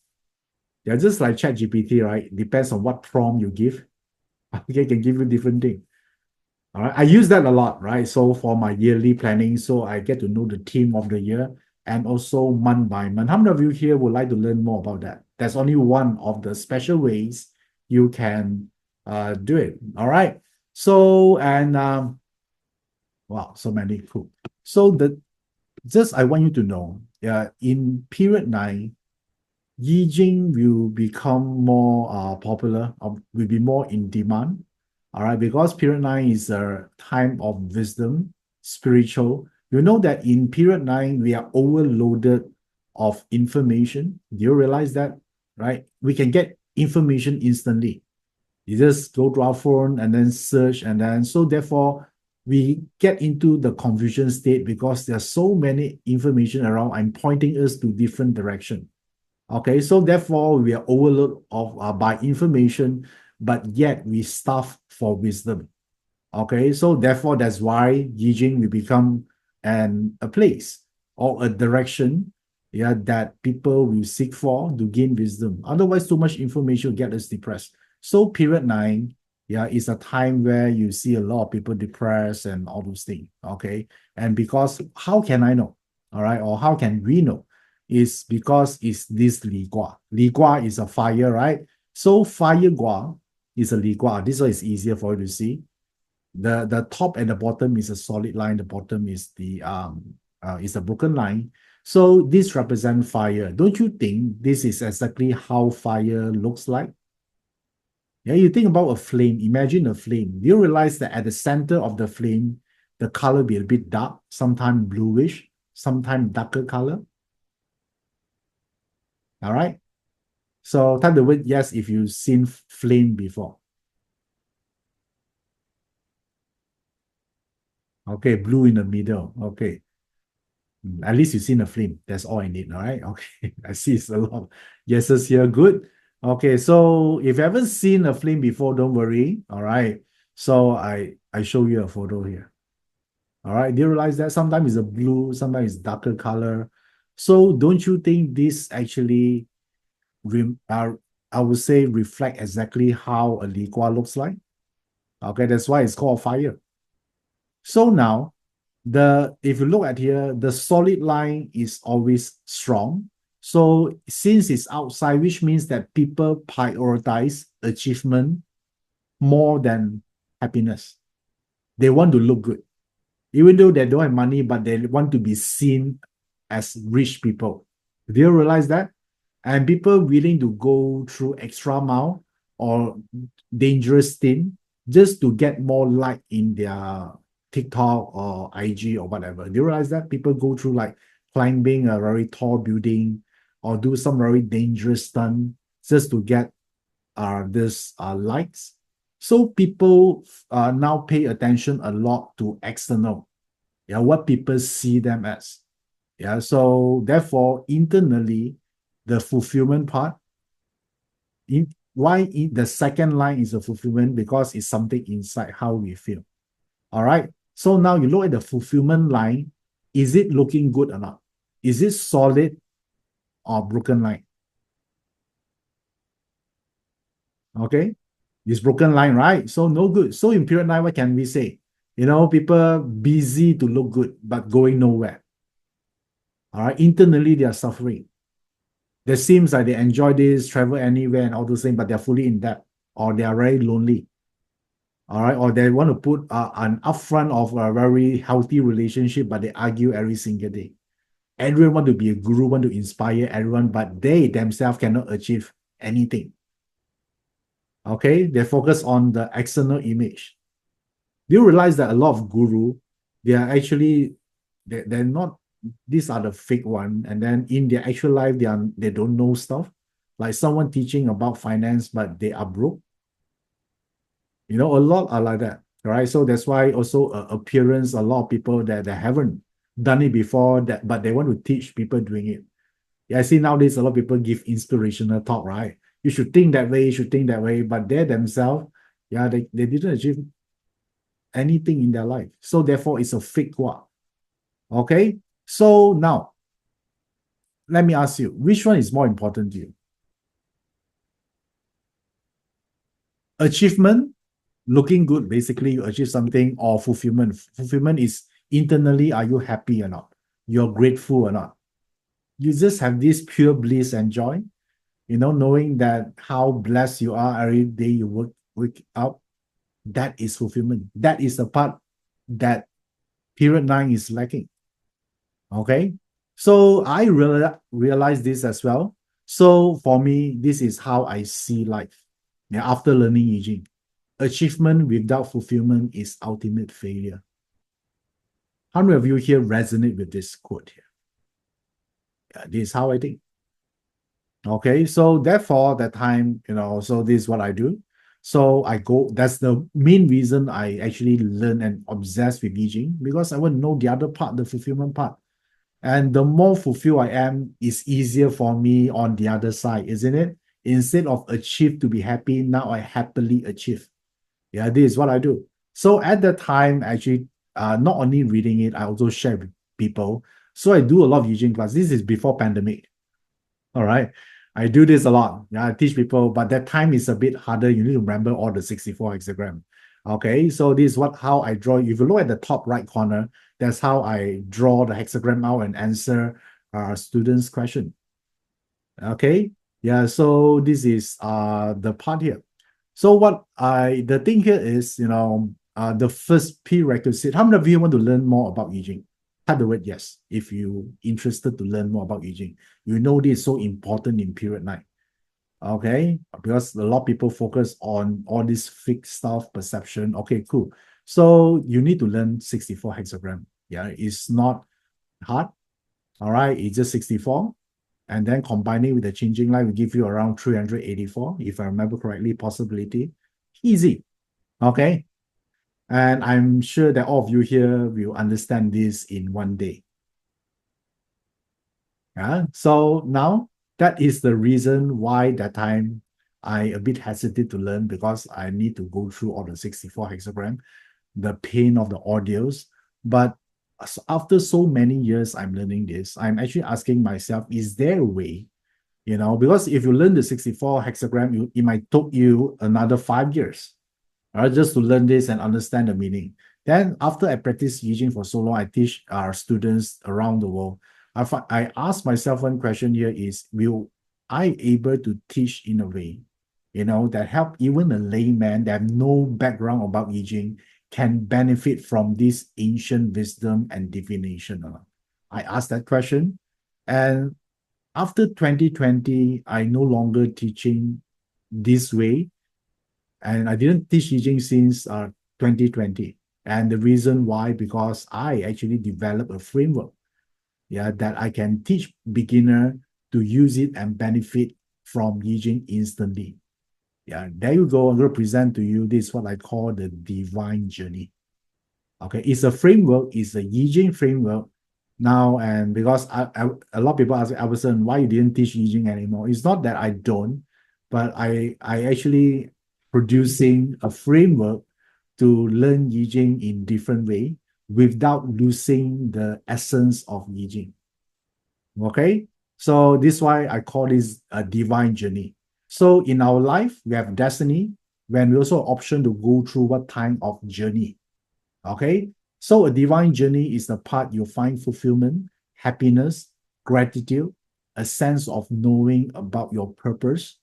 Yeah, just like ChatGPT, right? Depends on what prompt you give. Okay, can give you different thing. All right, I use that a lot, right? So for my yearly planning, so I get to know the theme of the year and also month by month. How many of you here would like to learn more about that? That's only one of the special ways you can do it. All right. So and wow, so many cool. So just I want you to know, in period 9, Yi Jing will become more popular, will be more in demand. All right, because period 9 is a time of wisdom, spiritual, you know that in period 9, we are overloaded of information. Do you realize that? Right? We can get information instantly. You just go to our phone and then search, and then so therefore we get into the confusion state because there's so many information around and pointing us to different direction. Okay, so therefore we are overloaded of by information, but yet we starve for wisdom. Okay, so therefore that's why Yi Jing will become a place or a direction, yeah, that people will seek for to gain wisdom. Otherwise, too much information will get us depressed. So period 9, yeah, is a time where you see a lot of people depressed and all those things. Okay, and because how can I know? All right, or how can we know? Is because it's this Li Gua. Li Gua is a fire, right? So fire Gua is a Li Gua. This one is easier for you to see. The top and the bottom is a solid line. The bottom is a broken line. So this represents fire. Don't you think this is exactly how fire looks like? Yeah, you think about a flame. Imagine a flame. You realize that at the center of the flame, the color will be a bit dark, sometimes bluish, sometimes darker color. All right. So type the word yes if you've seen flame before. Okay, blue in the middle. Okay. At least you've seen a flame. That's all I need. All right. Okay. I see it's a lot of yeses here. Good. Okay. So if you haven't seen a flame before, don't worry. All right. So I show you a photo here. All right. Do you realize that sometimes it's a blue, sometimes it's darker color? So don't you think this actually, I would say, reflect exactly how a Li Gua looks like? Okay. That's why it's called fire. So now, if you look at here, the solid line is always strong. So since it's outside, which means that people prioritize achievement more than happiness. They want to look good. Even though they don't have money, but they want to be seen as rich people. Do you realize that? And people willing to go through extra mile or dangerous thing just to get more like in their TikTok or IG or whatever. Do you realize that people go through like climbing a very tall building or do some very dangerous stunt just to get this likes? So people now pay attention a lot to external, yeah, what people see them as. Yeah, so therefore internally, the fulfillment part, the second line is a fulfillment because it's something inside how we feel. All right. So now you look at the fulfillment line. Is it looking good or not? Is it solid or broken line? Okay. It's broken line, right? So no good. So in period 9, what can we say? People busy to look good, but going nowhere. All right. Internally, they are suffering. There seems like they enjoy this, travel anywhere and all those things, but they're fully in debt or they are very lonely. All right. Or they want to put an upfront of a very healthy relationship, but they argue every single day. Everyone want to be a guru, want to inspire everyone, but they themselves cannot achieve anything. Okay. They focus on the external image. Do you realize that a lot of guru, they are actually, they're not, these are the fake one. And then in their actual life, they don't know stuff. Like someone teaching about finance, but they are broke. A lot are like that, right? So that's why also appearance, a lot of people that haven't done it before, but they want to teach people doing it. Yeah, I see nowadays a lot of people give inspirational talk, right? You should think that way, you should think that way, but they themselves, yeah, they didn't achieve anything in their life. So therefore, it's a fake one. Okay? So now, let me ask you, which one is more important to you? Achievement, looking good, basically you achieve something, or fulfillment. Fulfillment is internally, are you happy or not? You're grateful or not? You just have this pure bliss and joy, knowing that how blessed you are every day you wake up. That is fulfillment. That is the part that period 9 is lacking. Okay. So I realize this as well. So for me, this is how I see life. Yeah, after learning I Ching, achievement without fulfillment is ultimate failure. How many of you here resonate with this quote here? Yeah, this is how I think. Okay, so therefore that time, so this is what I do. So I go, that's the main reason I actually learn and obsess with Yi Jing, because I want to know the other part, the fulfillment part. And the more fulfilled I am, it's easier for me on the other side, isn't it? Instead of achieve to be happy, now I happily achieve. Yeah, this is what I do. So at the time, actually, not only reading it, I also share with people. So I do a lot of Yi Jing class. This is before pandemic. All right. I do this a lot. Yeah, I teach people, but that time is a bit harder. You need to remember all the 64 hexagram. Okay, so this is how I draw. If you look at the top right corner, that's how I draw the hexagram out and answer students' question. Okay, yeah, so this is the part here. So the thing here is, the first prerequisite. How many of you want to learn more about Yi Jing? Type the word yes if you interested to learn more about Yi Jing. You know this is so important in period 9. Okay, because a lot of people focus on all this fixed stuff, perception. Okay, cool. So you need to learn 64 hexagram. Yeah, it's not hard. All right, it's just 64. And then combining with the changing light will give you around 384, if I remember correctly, possibility. Easy. Okay. And I'm sure that all of you here will understand this in one day. Yeah. So now that is the reason why that time I a bit hesitate to learn, because I need to go through all the 64 hexagram, the pain of the audios. But after so many years I'm learning this, I'm actually asking myself, is there a way, because if you learn the 64 hexagram, it might take you another 5 years, right, just to learn this and understand the meaning. Then after I practice Yi Jing for so long, I teach our students around the world. I ask myself one question here is, will I able to teach in a way, that help even a layman that have no background about Yi Jing can benefit from this ancient wisdom and divination? I asked that question. And after 2020, I no longer teaching this way. And I didn't teach Yi Jing since 2020. And the reason why, because I actually developed a framework, that I can teach beginner to use it and benefit from Yi Jing instantly. Yeah, there you go. I'm going to present to you this, what I call the divine journey. Okay, it's a framework, it's a Yi Jing framework now. And because a lot of people ask Iverson, why you didn't teach Yi Jing anymore? It's not that I don't, but I actually producing a framework to learn Yi Jing in different way without losing the essence of Yi Jing. Okay, so this is why I call this a divine journey. So in our life, we have destiny, when we also option to go through what kind of journey. Okay, so a divine journey is the part you find fulfillment, happiness, gratitude, a sense of knowing about your purpose,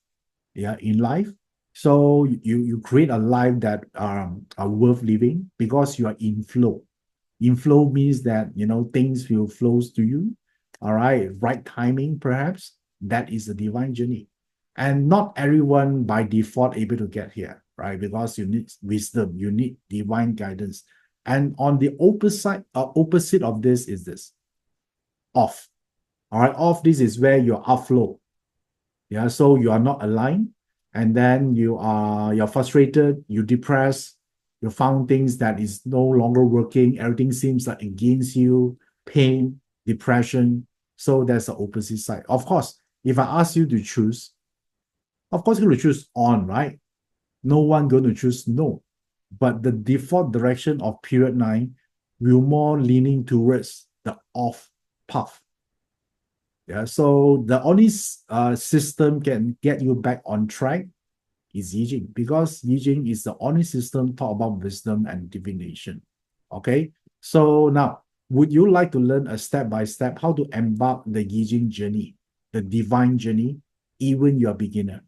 in life. So you create a life that are worth living because you are in flow. In flow means that things will flows to you. All right timing perhaps. That is a divine journey, and not everyone by default able to get here, right? Because you need wisdom, you need divine guidance. And on the opposite of this is this off. All right, off, this is where you're outflow. Yeah, so you are not aligned, and then you're frustrated, you depressed, you found things that is no longer working, everything seems like against you, pain, depression. So that's the opposite side. Of course, if I ask you to choose, of course you're going to choose on, right? No one going to choose no. But the default direction of period 9 will more leaning towards the off path. Yeah, so the only system can get you back on track is Yi Jing, because Yi Jing is the only system talk about wisdom and divination. Okay, so now, would you like to learn a step-by-step how to embark the Yi Jing journey, the divine journey, even you're a beginner?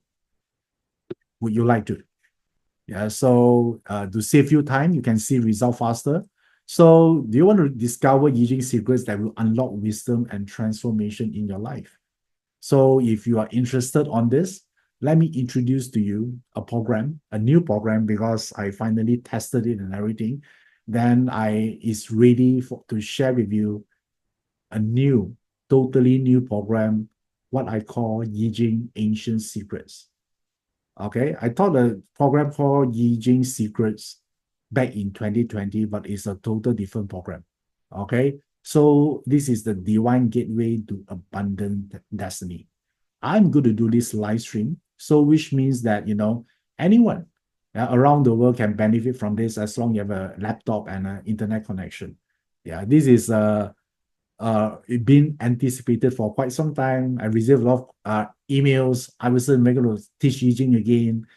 Would you like to? Yeah, so to save you time, you can see result faster. So do you want to discover Yi Jing secrets that will unlock wisdom and transformation in your life? So if you are interested on this, let me introduce to you a program, a new program, because I finally tested it and everything. then I is ready to share with you a totally new program, what I call Yi Jing Ancient Secrets. Okay, I taught a program called Yi Jing Secrets back in 2020, but it's a total different program. Okay, so this is the Divine Gateway to Abundant Destiny. I'm going to do this live stream, so which means that anyone around the world can benefit from this as long as you have a laptop and an internet connection. Yeah, this is it been anticipated for quite some time. I received a lot of emails. Iverson, we're going to teach Yi Jing again.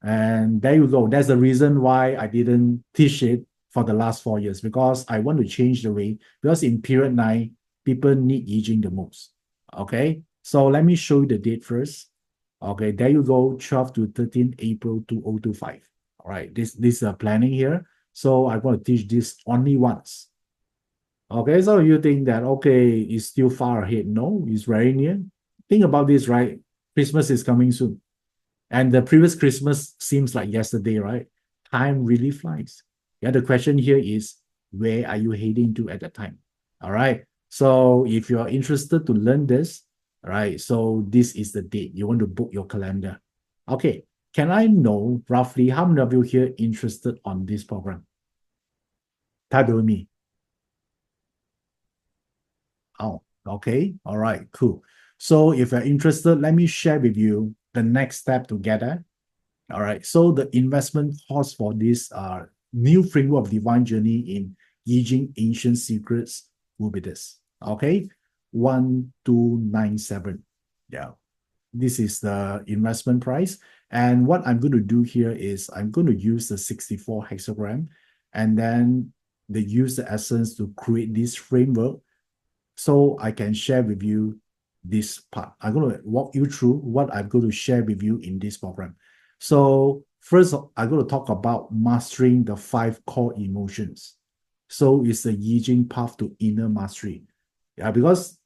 And there you go. That's the reason why I didn't teach it for the last 4 years, because I want to change the way, because in period 9, people need Yi Jing the most. Okay. So let me show you the date first. Okay. There you go. 12 to 13 April 2025. All right. This planning here. So I'm going to teach this only once. Okay, so you think that, okay, it's still far ahead. No, it's very near. Think about this, right? Christmas is coming soon. And the previous Christmas seems like yesterday, right? Time really flies. Yeah, the question here is, where are you heading to at that time? All right. So if you're interested to learn this, all right, so this is the date. You want to book your calendar. Okay. Can I know roughly how many of you here interested on this program? Type with me. Oh, okay. All right, cool. So if you're interested, let me share with you the next step together. All right. So the investment cost for this new framework of divine journey in Yi Jing Ancient Secrets will be this. Okay. 1297. Yeah. This is the investment price. And what I'm going to do here is I'm going to use the 64 hexagram and then use the essence to create this framework, so I can share with you this part. I'm going to walk you through what I'm going to share with you in this program. So first, I'm going to talk about mastering the 5 core emotions. So it's the Yi Jing path to inner mastery. Yeah, because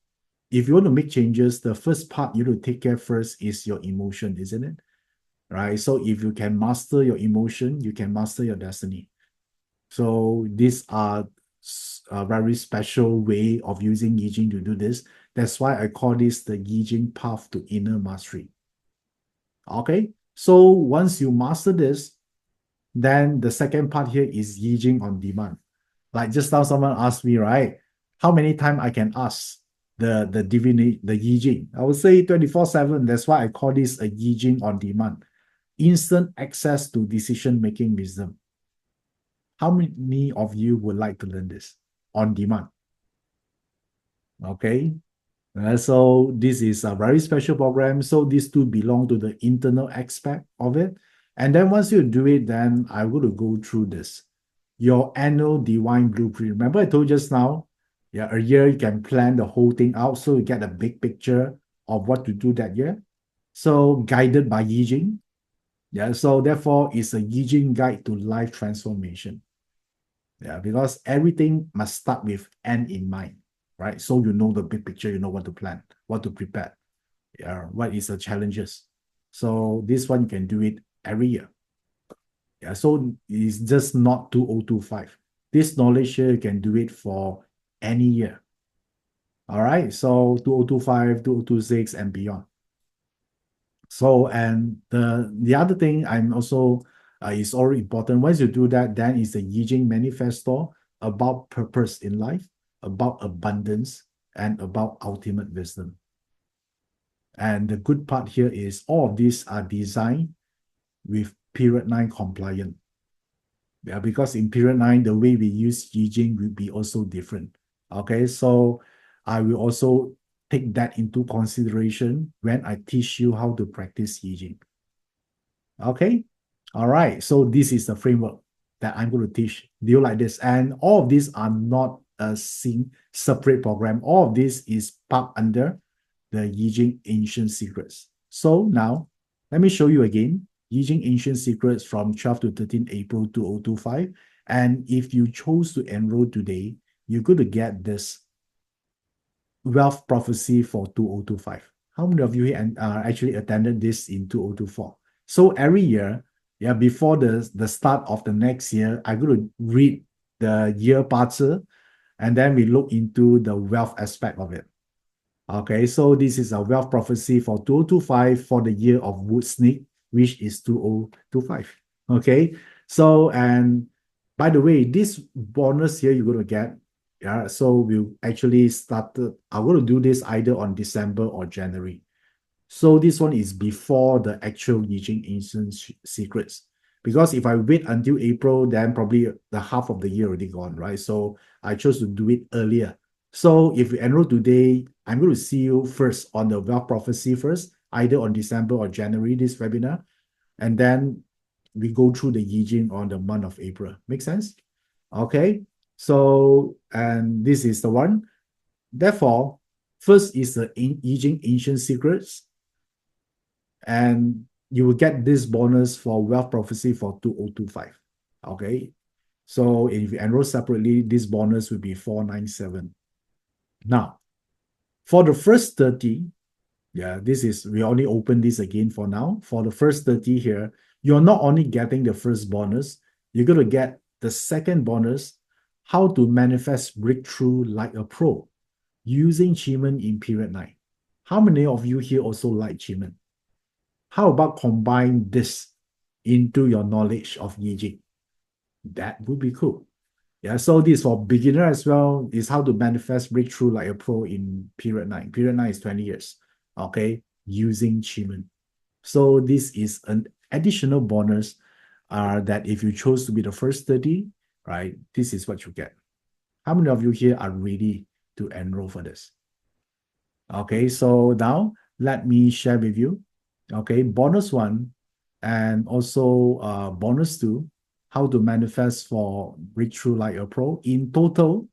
if you want to make changes, the first part you need to take care first is your emotion, isn't it? Right. So if you can master your emotion, you can master your destiny. So these are a very special way of using Yi Jing to do this. That's why I call this the Yi Jing path to inner mastery. Okay, so once you master this, then the second part here is Yi Jing on demand. Like just now someone asked me, right, how many times I can ask the Yi Jing? I would say 24/7. That's why I call this a Yi Jing on demand. Instant access to decision-making wisdom. How many of you would like to learn this on demand? Okay. So this is a very special program. So these two belong to the internal aspect of it. And then once you do it, then I will go through this. Your annual divine blueprint. Remember I told you just now, yeah, a year you can plan the whole thing out so you get a big picture of what to do that year. So guided by Yi Jing. Yeah, so therefore it's a Yi Jing guide to life transformation. Yeah, because everything must start with end in mind, right? So you know the big picture, you know what to plan, what to prepare. Yeah, what is the challenges. So this one you can do it every year. Yeah, so it's just not 2025. This knowledge here you can do it for any year. All right, so 2025, 2026, and beyond. So, and the other thing I'm also is already important. Once you do that, then is the Yi Jing manifesto about purpose in life, about abundance, and about ultimate wisdom. And the good part here is all of these are designed with period 9 compliant. Yeah, because in period 9, the way we use Yi Jing will be also different. Okay, so I will also take that into consideration when I teach you how to practice Yi Jing. Okay, all right. So this is the framework that I'm going to teach. Do you like this? And all of these are not a separate program. All of this is part under the Yi Jing Ancient Secrets. So now, let me show you again. Yi Jing Ancient Secrets from 12 to 13 April 2025. And if you chose to enroll today, you're going to get this Wealth Prophecy for 2025. How many of you actually attended this in 2024? So every year, yeah, before the start of the next year, I'm going to read the year Bazi, and then we look into the wealth aspect of it. Okay, so this is a wealth prophecy for 2025 for the year of Wood Snake, which is 2025. Okay, so and by the way, this bonus here you're going to get, yeah, so we actually started, I'm going to do this either on December or January. So this one is before the actual Yi Jing Ancient Secrets. Because if I wait until April, then probably the half of the year already gone, right? So I chose to do it earlier. So if you enroll today, I'm going to see you first on the Wealth Prophecy first, either on December or January, this webinar. And then we go through the Yi Jing on the month of April. Make sense? Okay. So, and this is the one. Therefore, first is the Yi Jing Ancient Secrets. And you will get this bonus for Wealth Prophecy for 2025. Okay. So if you enroll separately, this bonus will be 497. Now, for the first 30, yeah, this is, we only open this again for now. For the first 30 here, you're not only getting the first bonus, you're going to get the second bonus, how to manifest breakthrough like a pro using Qigong in period 9. How many of you here also like Qigong? How about combine this into your knowledge of Yi Jing? That would be cool. Yeah, so this for beginner as well is how to manifest breakthrough like a pro in period 9. Period 9 is 20 years, okay, using Qigong. So this is an additional bonus that if you chose to be the first 30, right, this is what you get. How many of you here are ready to enroll for this? Okay, so now let me share with you. Okay, bonus 1 and also bonus 2, how to manifest for breakthrough like a pro. In total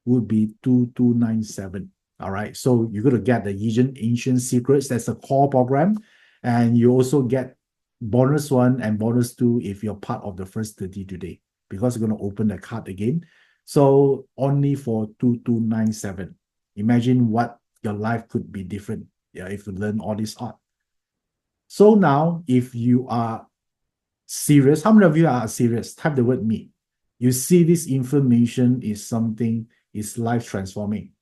would be 2297. All right, so you're going to get the Yi Jing Ancient Secrets. That's a core program. And you also get bonus 1 and bonus 2 if you're part of the first 30 today, because you're going to open the card again. So only for 2297. Imagine what your life could be different, yeah, if you learn all this art. So now, if you are serious, how many of you are serious? Type the word me. You see this information is something, is life transforming.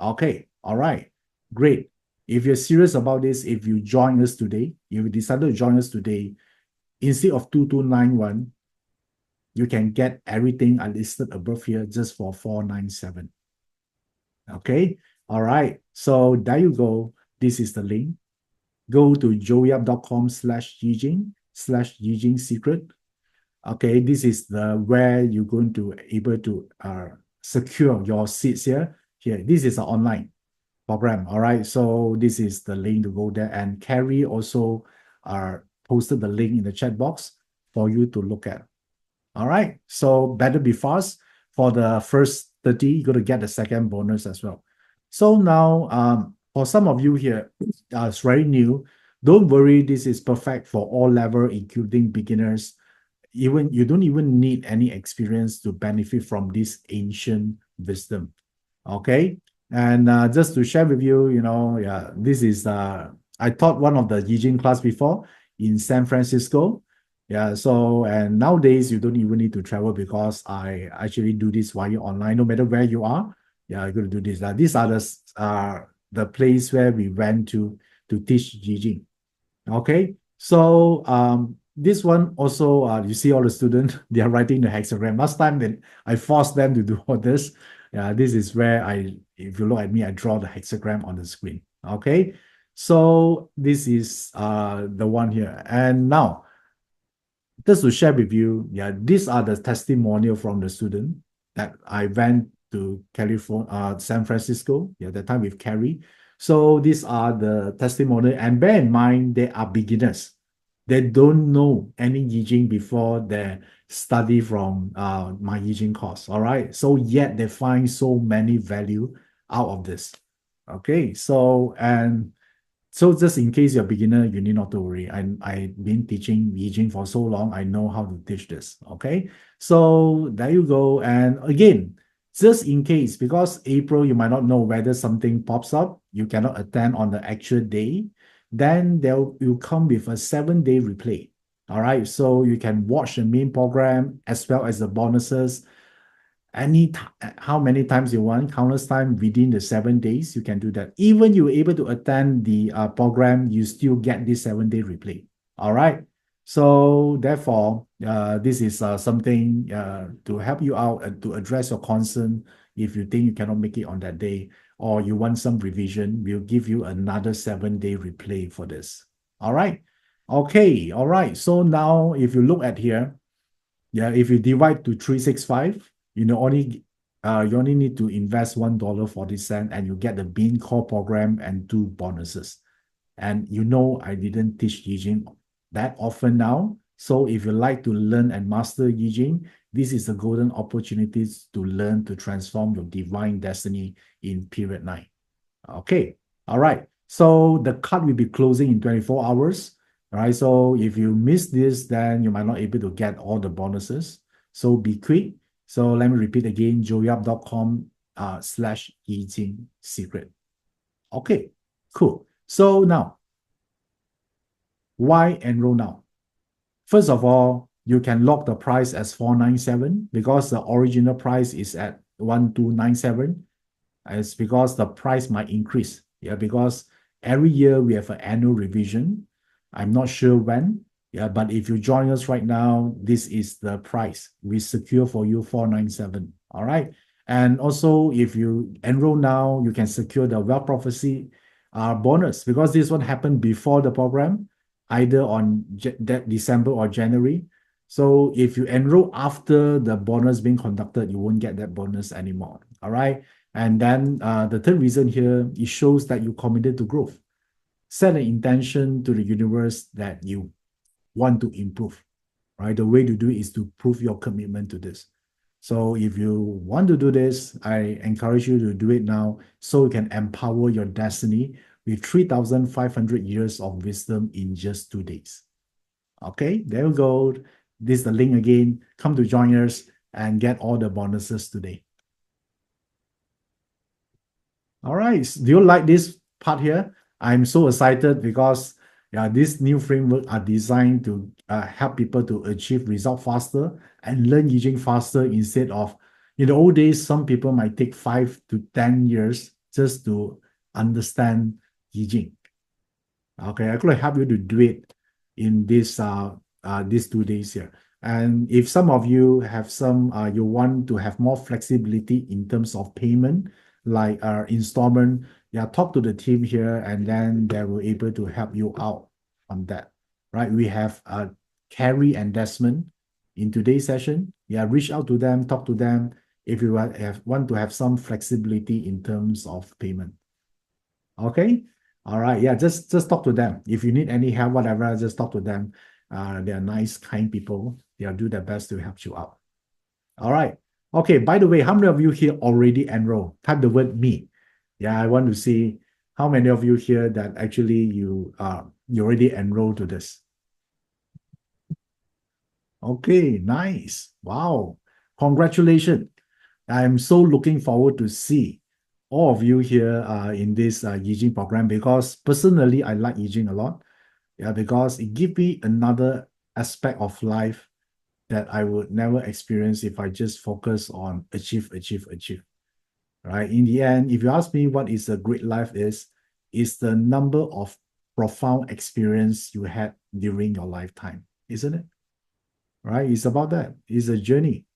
Okay, all right, great. If you're serious about this, if you join us today, if you decided to join us today, instead of 2291, you can get everything I listed above here just for 497. Okay, all right. So there you go. This is the link. Go to joeyap.com/yijing/Yi Jing Secret. Okay, this is the where you're going to able to secure your seats here. Here, this is an online program. All right, so this is the link to go there, and Carrie also posted the link in the chat box for you to look at. All right, so better be fast. For the first 30, you're going to get the second bonus as well. So now, for some of you here, it's very new. Don't worry, this is perfect for all level, including beginners. Even you don't even need any experience to benefit from this ancient wisdom. Okay, and just to share with you, yeah, this is I taught one of the Yi Jing class before in San Francisco. Yeah, so and nowadays you don't even need to travel because I actually do this while you're online, no matter where you are. Yeah, you're going to do this. These are the place where we went to teach Yi Jing. Okay, so this one also, you see all the students, they are writing the hexagram. Last time then I forced them to do all this. This is where if you look at me, I draw the hexagram on the screen. Okay, so this is the one here. And now, just to share with you, these are the testimonial from the student that I went to California, San Francisco, that time with Carrie. So these are the testimonial, and bear in mind, they are beginners. They don't know any Yi Jing before they study from my Yi Jing course, all right? So yet they find so many value out of this. Okay, so, and so just in case you're a beginner, you need not to worry. I've been teaching Yi Jing for so long, I know how to teach this, okay? So there you go. And again, just in case, because April, you might not know whether something pops up, you cannot attend on the actual day, then you come with a 7-day replay, all right? So you can watch the main program as well as the bonuses. how many times you want, countless time within the 7 days, you can do that. Even you're able to attend the program, you still get this 7-day replay. All right. So therefore, this is something to help you out and to address your concern. If you think you cannot make it on that day, or you want some revision, we'll give you another 7-day replay for this. All right. Okay. All right. So now if you look at here, yeah, if you divide to 365, you only need to invest $1.40 and you get the Bean Core program and 2 bonuses. And I didn't teach Yi Jing that often now. So if you like to learn and master Yi Jing, this is a golden opportunity to learn to transform your divine destiny in period 9. Okay. All right. So the card will be closing in 24 hours. All right. So if you miss this, then you might not able to get all the bonuses. So be quick. So let me repeat again, joeyup.com /Yi Jing secret. Okay, cool. So now, why enroll now? First of all, you can lock the price as 497 because the original price is at 1297. It's because the price might increase. Yeah, because every year we have an annual revision. I'm not sure when. Yeah, but if you join us right now, this is the price. We secure for you 497. All right. And also, if you enroll now, you can secure the Wealth Prophecy bonus because this one happened before the program, either on December or January. So if you enroll after the bonus being conducted, you won't get that bonus anymore. All right. And then the third reason here, it shows that you committed to growth. Set an intention to the universe that you want to improve, right? The way to do it is to prove your commitment to this. So if you want to do this, I encourage you to do it now so you can empower your destiny with 3,500 years of wisdom in just 2 days. Okay, there we go. This is the link again. Come to join us and get all the bonuses today. All right. Do you like this part here? I'm so excited because these new framework are designed to help people to achieve result faster and learn Yi Jing faster instead of, in the old days, some people might take 5 to 10 years just to understand Yi Jing. Okay, I'm going to help you to do it in these 2 days here. And if some of you have you want to have more flexibility in terms of payment, like installment, talk to the team here, and then they will able to help you out on that, right? We have Carrie and Desmond in today's session. Reach out to them, talk to them if you want to have some flexibility in terms of payment. Okay. All right. Yeah, just talk to them. If you need any help, whatever, just talk to them. They're nice, kind people. They'll do their best to help you out. All right. Okay. By the way, how many of you here already enrolled? Type the word me. Yeah, I want to see how many of you here that actually you already enrolled to this. Okay, nice. Wow. Congratulations. I'm so looking forward to see all of you here in this Yi Jing program because personally, I like Yi Jing a lot. Yeah, because it gives me another aspect of life that I would never experience if I just focus on achieve. Right? In the end, if you ask me what is a great life is the number of profound experience you had during your lifetime, isn't it? Right? It's about that. It's a journey.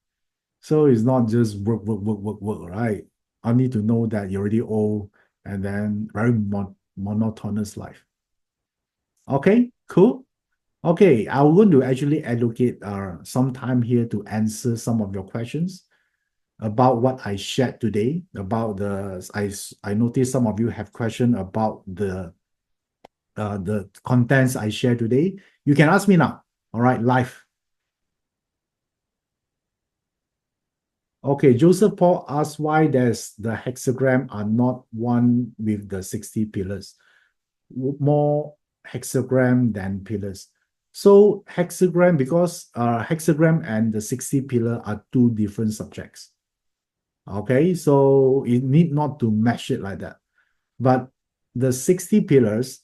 So it's not just work, right? I need to know that you're already old and then very monotonous life. Okay, cool. Okay, I'm going to actually allocate some time here to answer some of your questions about what I shared today. I noticed some of you have questions about the contents I shared today. You can ask me now. All right, live. Okay, Joseph Paul asked why there's the hexagram are not one with the 60 pillars. More hexagram than pillars. So hexagram, because hexagram and the 60 pillar are two different subjects. Okay, so it need not to mesh it like that. But the 60 pillars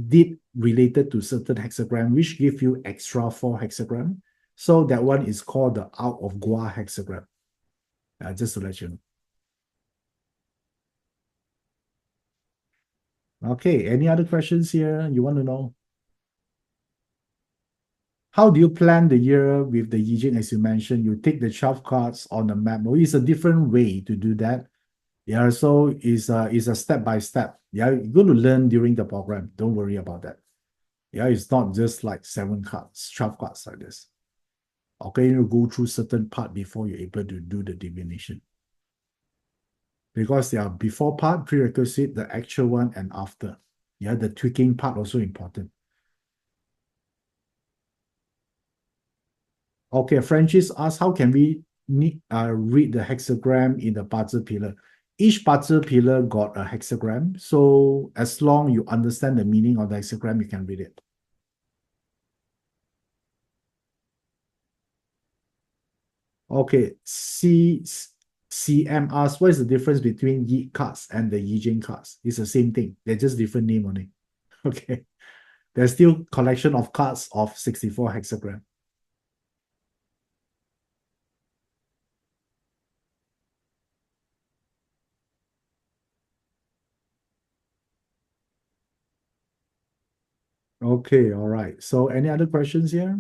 did related to certain hexagram, which give you extra 4 hexagram. So that one is called the out of Gua hexagram. Just to let you know. Okay, any other questions here you want to know? How do you plan the year with the Yi Jing, as you mentioned? You take the 12 cards on the map. Well, it's a different way to do that. Yeah, so it's a step by step. Yeah, you're going to learn during the program. Don't worry about that. Yeah, it's not just like 7 cards, 12 cards like this. Okay, you go through certain part before you're able to do the divination. Because there are before part, prerequisite, the actual one, and after. Yeah, the tweaking part also important. Okay, Francis asks, how can we read the hexagram in the puzzle pillar? Each puzzle pillar got a hexagram. So as long you understand the meaning of the hexagram, you can read it. Okay, CM asks, what is the difference between Yi cards and the Yi Jing cards? It's the same thing. They're just different name only. Okay. There's still collection of cards of 64 hexagram. Okay, all right. So any other questions here?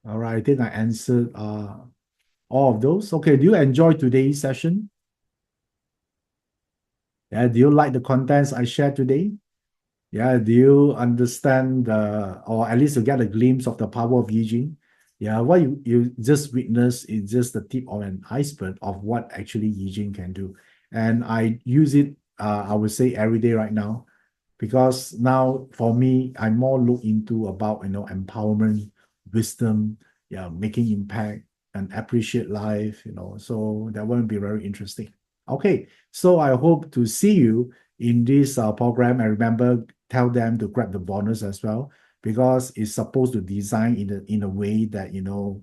All right, I think I answered all of those. Okay, do you enjoy today's session? Yeah, do you like the contents I shared today? Yeah, do you understand or at least you get a glimpse of the power of Yi Jing? Yeah, what you just witnessed is just the tip of an iceberg of what actually Yi Jing can do. And I use it, I would say, every day right now, because now for me, I more look into about, empowerment, wisdom, yeah, making impact and appreciate life, so that will be very interesting. Okay, so I hope to see you in this program. And remember, tell them to grab the bonus as well, because it's supposed to design in a way that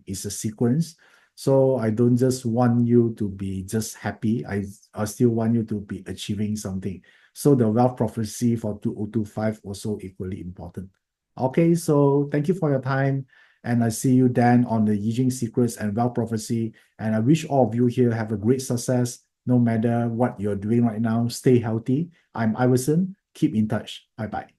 it's a sequence. So I don't just want you to be just happy. I still want you to be achieving something. So the wealth prophecy for 2025 also equally important. Okay, so thank you for your time. And I see you then on the Yi Jing Secrets and Wealth Prophecy. And I wish all of you here have a great success no matter what you're doing right now. Stay healthy. I'm Iverson. Keep in touch. Bye bye.